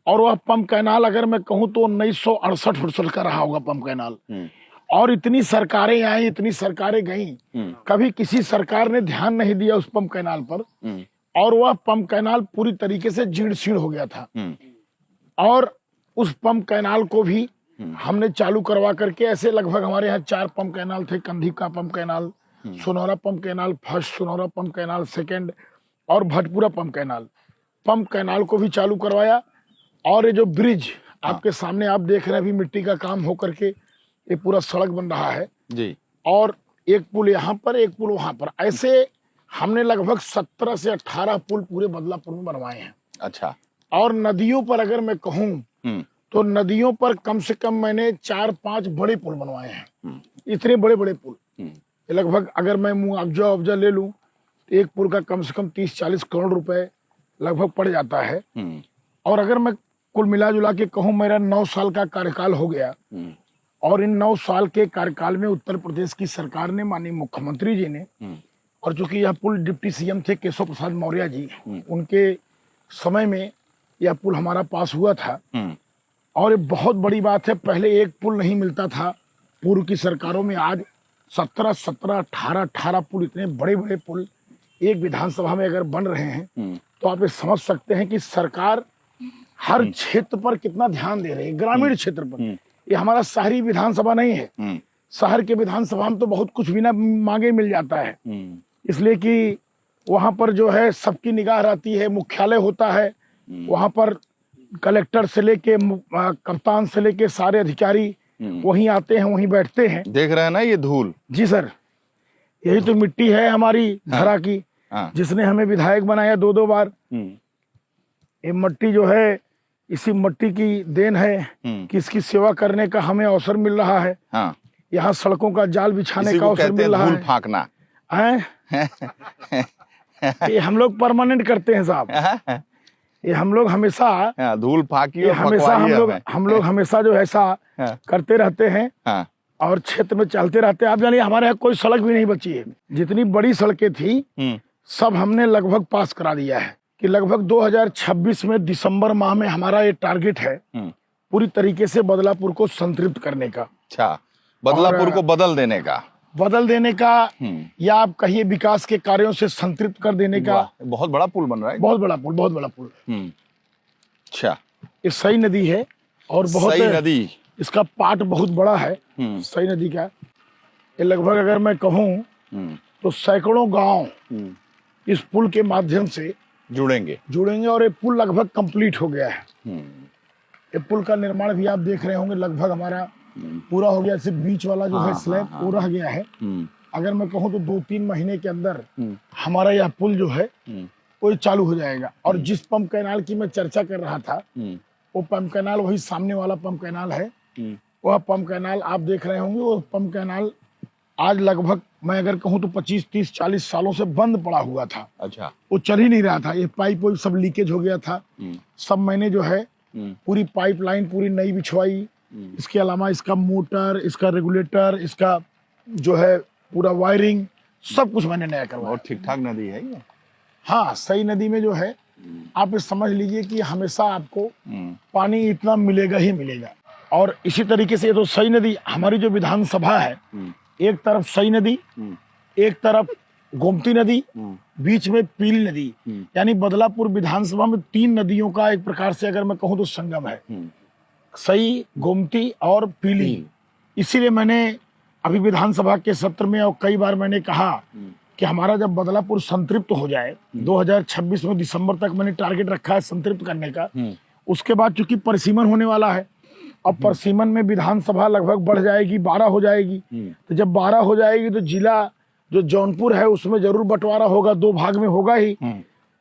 और वह पंप कैनाल अगर मैं कहूँ तो 1968 का रहा होगा पंप कैनाल। और इतनी सरकारें आई, इतनी सरकारें गईं, कभी किसी सरकार ने ध्यान नहीं दिया उस पंप कैनाल पर, और वह पंप कैनाल पूरी तरीके से जीर्ण शीर्ण हो गया था। और उस पंप कैनाल को भी हमने चालू करवा करके ऐसे लगभग हमारे यहाँ 4 पंप कैनाल थे। कंधी का pump canal, Sonaura pump canal first, Sonaura pump canal second और भटपुरा पंप कैनाल को भी चालू करवाया। और ये जो ब्रिज आपके सामने आप देख रहे हैं अभी मिट्टी का काम हो करके ये पूरा सड़क बन रहा है जी। और एक पुल यहाँ पर, एक पुल वहां पर, ऐसे हमने लगभग 17 से 18 पुल पूरे बदलापुर में बनवाए हैं। अच्छा। और नदियों पर अगर मैं कहूँ तो नदियों पर कम से कम मैंने 4-5 बड़े पुल बनवाए हैं। इतने बड़े बड़े पुल लगभग अगर मैं मुआवजा ले लूं तो एक पुल का कम से कम 30-40 करोड़ रुपए लगभग पड़ जाता है। और अगर मैं कुल मिला जुला के कहूँ मेरा 9 साल का कार्यकाल हो गया और इन 9 साल के कार्यकाल में उत्तर प्रदेश की सरकार ने, माननीय मुख्यमंत्री जी ने, और चूंकि यह पुल डिप्टी सीएम थे केशव प्रसाद मौर्य जी, उनके समय में यह पुल हमारा पास हुआ था। और ये बहुत बड़ी बात है, पहले एक पुल नहीं मिलता था पूर्व की सरकारों में, आज 17, 18 पुल, इतने बड़े बड़े पुल एक विधानसभा में अगर बन रहे हैं तो आप ये समझ सकते हैं कि सरकार हर क्षेत्र पर कितना ध्यान दे रही है, ग्रामीण क्षेत्र पर। ये हमारा शहरी विधानसभा नहीं है। शहर के विधानसभा में तो बहुत कुछ बिना मांगे मिल जाता है, इसलिए कि वहां पर जो है सबकी निगाह रहती है, मुख्यालय होता है, वहां पर कलेक्टर से लेके कप्तान से लेके सारे अधिकारी वहीं आते हैं, वहीं बैठते हैं। देख रहे हैं ना ये धूल? जी सर, यही तो मिट्टी है हमारी धरा की, जिसने हमें विधायक बनाया 2-2 बार। ये मट्टी जो है, इसी मट्टी की देन है कि इसकी सेवा करने का हमें अवसर मिल रहा है। यहाँ सड़कों का जाल बिछाने का अवसर मिल रहा है। धूल फाकना ये हम लोग परमानेंट करते हैं साहब। ये हम लोग हमेशा धूल फाकी, हमेशा हम लोग हमेशा जो ऐसा करते रहते हैं और क्षेत्र में चलते रहते हैं। आप जानिए हमारे यहाँ कोई सड़क भी नहीं बची है। जितनी बड़ी सड़कें थी सब हमने लगभग पास करा दिया है कि लगभग 2026 में दिसंबर माह में हमारा ये टारगेट है पूरी तरीके से बदलापुर को संतृप्त करने का। अच्छा, बदलापुर को बदल देने का या आप कहिए विकास के कार्यों से संतृप्त कर देने का। बहुत बड़ा पुल बन रहा है, बहुत बड़ा पुल। अच्छा, ये सई नदी है और बहुत सई नदी, इसका पार्ट बहुत बड़ा है सई नदी का। ये लगभग अगर मैं कहूँ तो सैकड़ों गांव इस पुल के माध्यम से जुड़ेंगे और ये पुल लगभग कंप्लीट हो गया है। ये पुल का निर्माण भी आप देख रहे होंगे लगभग हमारा पूरा हो गया। सिर्फ बीच वाला जो है स्लैब वो रह गया है। अगर मैं कहूँ तो 2-3 महीने के अंदर हमारा यह पुल जो है वो चालू हो जाएगा। और जिस पंप कैनाल की मैं चर्चा कर रहा था वो पंप कैनाल वही सामने वाला पंप कैनाल है। वह पंप कैनाल आप देख रहे होंगे, वो पंप कैनाल आज लगभग मैं अगर कहूँ तो 25, 30, 40 सालों से बंद पड़ा हुआ था। अच्छा, वो चल ही नहीं रहा था। ये पाइप सब लीकेज हो गया था। सब मैंने जो है पूरी पाइपलाइन पूरी नई बिछवाई। इसके अलावा इसका मोटर, इसका रेगुलेटर, इसका जो है पूरा वायरिंग सब कुछ मैंने नया करवाया। और ठीक ठाक नदी है ये। हाँ, सई नदी में जो है आप समझ लीजिए कि हमेशा आपको पानी इतना मिलेगा ही मिलेगा। और इसी तरीके से ये तो सई नदी हमारी जो विधानसभा है, एक तरफ सई नदी, एक तरफ गोमती नदी, बीच में पीली नदी, यानी बदलापुर विधानसभा में 3 नदियों का एक प्रकार से अगर मैं कहूँ तो संगम है, सई, गोमती और पीली। इसीलिए मैंने अभी विधानसभा के सत्र में और कई बार मैंने कहा कि हमारा जब बदलापुर संतृप्त हो जाए 2026 में दिसंबर तक मैंने टारगेट रखा है संतृप्त करने का। उसके बाद चूंकि परिसीमन होने वाला है, अब परिसीमन में विधानसभा लगभग बढ़ जाएगी, 12 हो जाएगी। तो जब 12 हो जाएगी तो जिला जो जौनपुर है उसमें जरूर बंटवारा होगा, 2 भाग में होगा ही।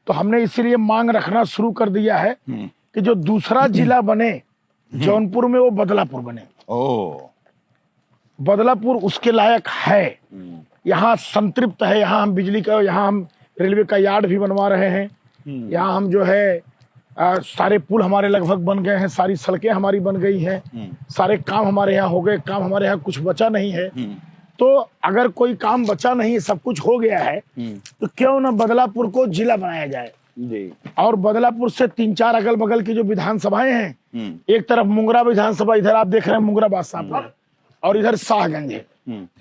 तो हमने इसीलिए मांग रखना शुरू कर दिया है कि जो दूसरा जिला बने जौनपुर में वो बदलापुर बने। बदलापुर उसके लायक है, यहाँ संतृप्त है। यहाँ हम बिजली का, यहाँ हम रेलवे का यार्ड भी बनवा रहे हैं। यहाँ हम जो है सारे पुल हमारे लगभग बन गए हैं, सारी सड़कें हमारी बन गई हैं, सारे काम हमारे यहाँ हो गए। काम हमारे यहाँ कुछ बचा नहीं है। तो अगर कोई काम बचा नहीं, सब कुछ हो गया है, तो क्यों ना बदलापुर को जिला बनाया जाए। और बदलापुर से 3-4 अगल बगल की जो विधानसभाएं हैं, एक तरफ मुंगरा विधानसभा, इधर आप देख रहे हैं मुंगरा बादशाहपुर, और इधर शाहगंज है,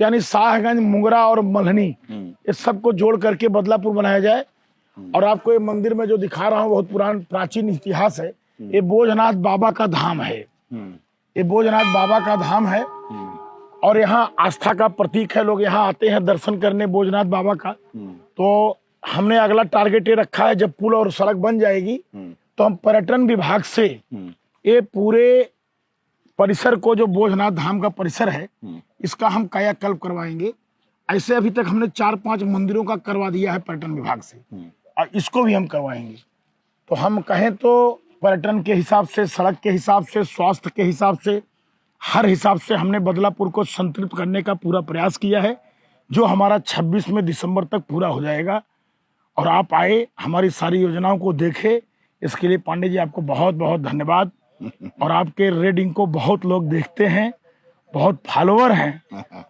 यानी शाहगंज, मुंगरा और मल्हनी, ये सबको जोड़ करके बदलापुर बनाया जाए। और आपको ये मंदिर में जो दिखा रहा हूँ बहुत पुराना प्राचीन इतिहास है। ये बोझनाथ बाबा का धाम है। ये भोजनाथ बाबा का धाम है और यहाँ आस्था का प्रतीक है। लोग यहाँ आते हैं दर्शन करने भोजनाथ बाबा का। तो हमने अगला टारगेट ये रखा है, जब पुल और सड़क बन जाएगी तो हम पर्यटन विभाग से ये पूरे परिसर को, जो भोजनाथ धाम का परिसर है, इसका हम कायाकल्प करवाएंगे। ऐसे अभी तक हमने 4-5 मंदिरों का करवा दिया है पर्यटन विभाग से, और इसको भी हम करवाएंगे। तो हम कहें तो पर्यटन के हिसाब से, सड़क के हिसाब से, स्वास्थ्य के हिसाब से, हर हिसाब से हमने बदलापुर को संतृप्त करने का पूरा प्रयास किया है, जो हमारा 26 में दिसंबर तक पूरा हो जाएगा। और आप आए, हमारी सारी योजनाओं को देखे, इसके लिए पांडे जी आपको बहुत बहुत धन्यवाद। और आपके रेडिंग को बहुत लोग देखते हैं, बहुत फॉलोअर हैं,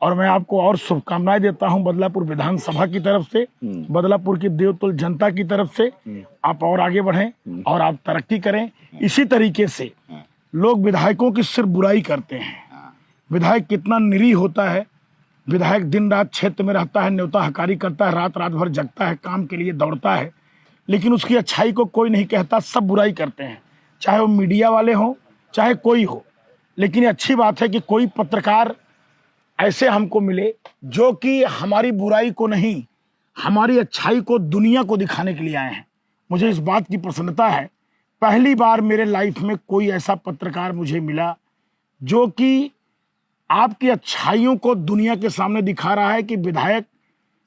और मैं आपको और शुभकामनाएं देता हूं बदलापुर विधानसभा की तरफ से, बदलापुर की देवतुल जनता की तरफ से। आप और आगे बढ़ें और आप तरक्की करें। इसी तरीके से लोग विधायकों की सिर्फ बुराई करते हैं। विधायक कितना निरीह होता है। विधायक दिन रात क्षेत्र में रहता है, न्योता हकारी करता है, रात रात भर जगता है, काम के लिए दौड़ता है, लेकिन उसकी अच्छाई को कोई नहीं कहता, सब बुराई करते हैं, चाहे वो मीडिया वाले हों, चाहे कोई हो। लेकिन अच्छी बात है कि कोई पत्रकार ऐसे हमको मिले जो कि हमारी बुराई को नहीं, हमारी अच्छाई को दुनिया को दिखाने के लिए आए हैं। मुझे इस बात की प्रसन्नता है, पहली बार मेरे लाइफ में कोई ऐसा पत्रकार मुझे मिला जो कि आपकी अच्छाइयों को दुनिया के सामने दिखा रहा है। कि विधायक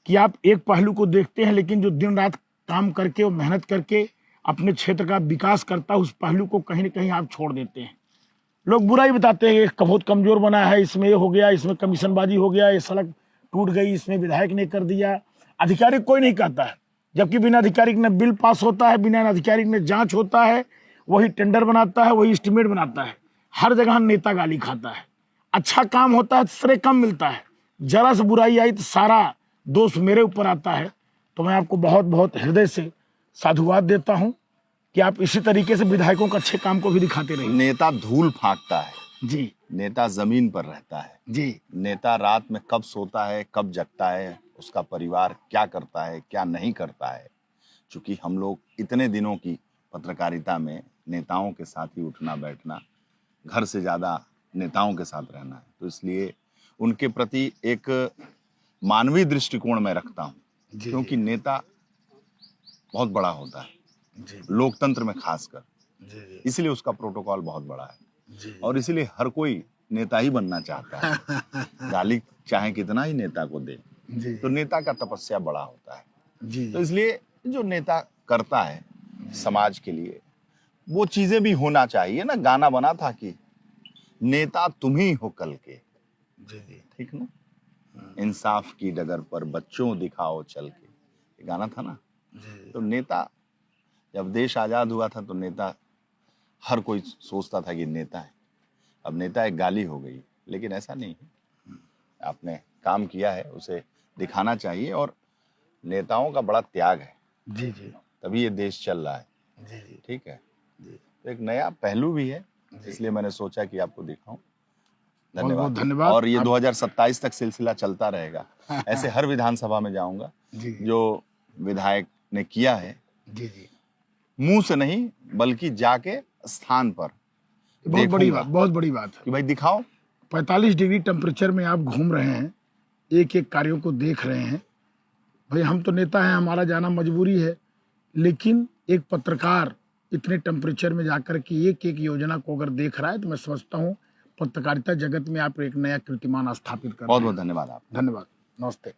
कि आप एक पहलू को देखते हैं, लेकिन जो दिन रात काम करके और मेहनत करके अपने क्षेत्र का विकास करता है, उस पहलू को कहीं ना कहीं आप छोड़ देते हैं। लोग बुराई बताते हैं, बहुत कमजोर बना है, इसमें ये हो गया, इसमें कमीशनबाजी हो गया, ये सड़क टूट गई, इसमें विधायक ने कर दिया। अधिकारी कोई नहीं कहता है, जबकि बिना अधिकारी ने बिल पास होता है, बिना अधिकारी ने जांच होता है, वही टेंडर बनाता है, वही एस्टिमेट बनाता है। हर जगह नेता गाली खाता है। अच्छा काम होता है श्रेय कम मिलता है, जरा से बुराई आई तो सारा दोष मेरे ऊपर आता है। तो मैं आपको बहुत बहुत हृदय से साधुवाद देता हूं कि आप इसी तरीके से विधायकों के अच्छे काम को भी दिखाते रहिए। नेता धूल फांकता है जी, नेता जमीन पर रहता है जी, नेता रात में कब सोता है, कब जगता है, उसका परिवार क्या करता है, क्या नहीं करता है। क्योंकि हम लोग इतने दिनों की पत्रकारिता में नेताओं के साथ ही उठना बैठना, घर से ज्यादा नेताओं के साथ रहना है, तो इसलिए उनके प्रति एक मानवीय दृष्टिकोण में रखता हूँ। क्योंकि नेता बहुत बड़ा होता है, लोकतंत्र में खासकर, इसलिए उसका प्रोटोकॉल बहुत बड़ा है। और इसलिए हर कोई नेता ही बनना चाहता है। गाली चाहे कितना ही नेता को दे, तो नेता का तपस्या बड़ा होता है। तो इसलिए जो नेता करता है समाज के लिए, वो चीजें भी होना चाहिए ना। गाना बना था कि नेता तुम ही हो कल के, ठीक ना, इंसाफ की डगर पर बच्चों दिखाओ चल के, ये गाना था ना। तो नेता, जब देश आजाद हुआ था तो नेता, हर कोई सोचता था कि नेता है। अब नेता एक गाली हो गई, लेकिन ऐसा नहीं है। आपने काम किया है, उसे दिखाना चाहिए। और नेताओं का बड़ा त्याग है, जी जी, तभी ये देश चल रहा है। जी जी, ठीक है, तो एक नया पहलू भी है, इसलिए मैंने सोचा कि आपको दिखाऊं। बहुत धन्यवाद। और ये 2027 तक सिलसिला चलता रहेगा। ऐसे हर विधानसभा में जाऊंगा जो विधायक ने किया है, जी जी, मुंह से नहीं बल्कि जाके स्थान पर। बहुत बड़ी बात, बहुत बड़ी बात है कि भाई दिखाओ। 45 डिग्री टेम्परेचर में आप घूम रहे हैं, एक एक कार्यों को देख रहे हैं। भाई हम तो नेता हैं, हमारा जाना मजबूरी है, लेकिन एक पत्रकार इतने टेम्परेचर में जाकर के एक एक योजना को अगर देख रहा है, तो मैं समझता हूँ पत्रकारिता जगत में आप एक नया कीर्तिमान स्थापित कर रहे हैं। बहुत बहुत धन्यवाद आप। धन्यवाद, नमस्ते।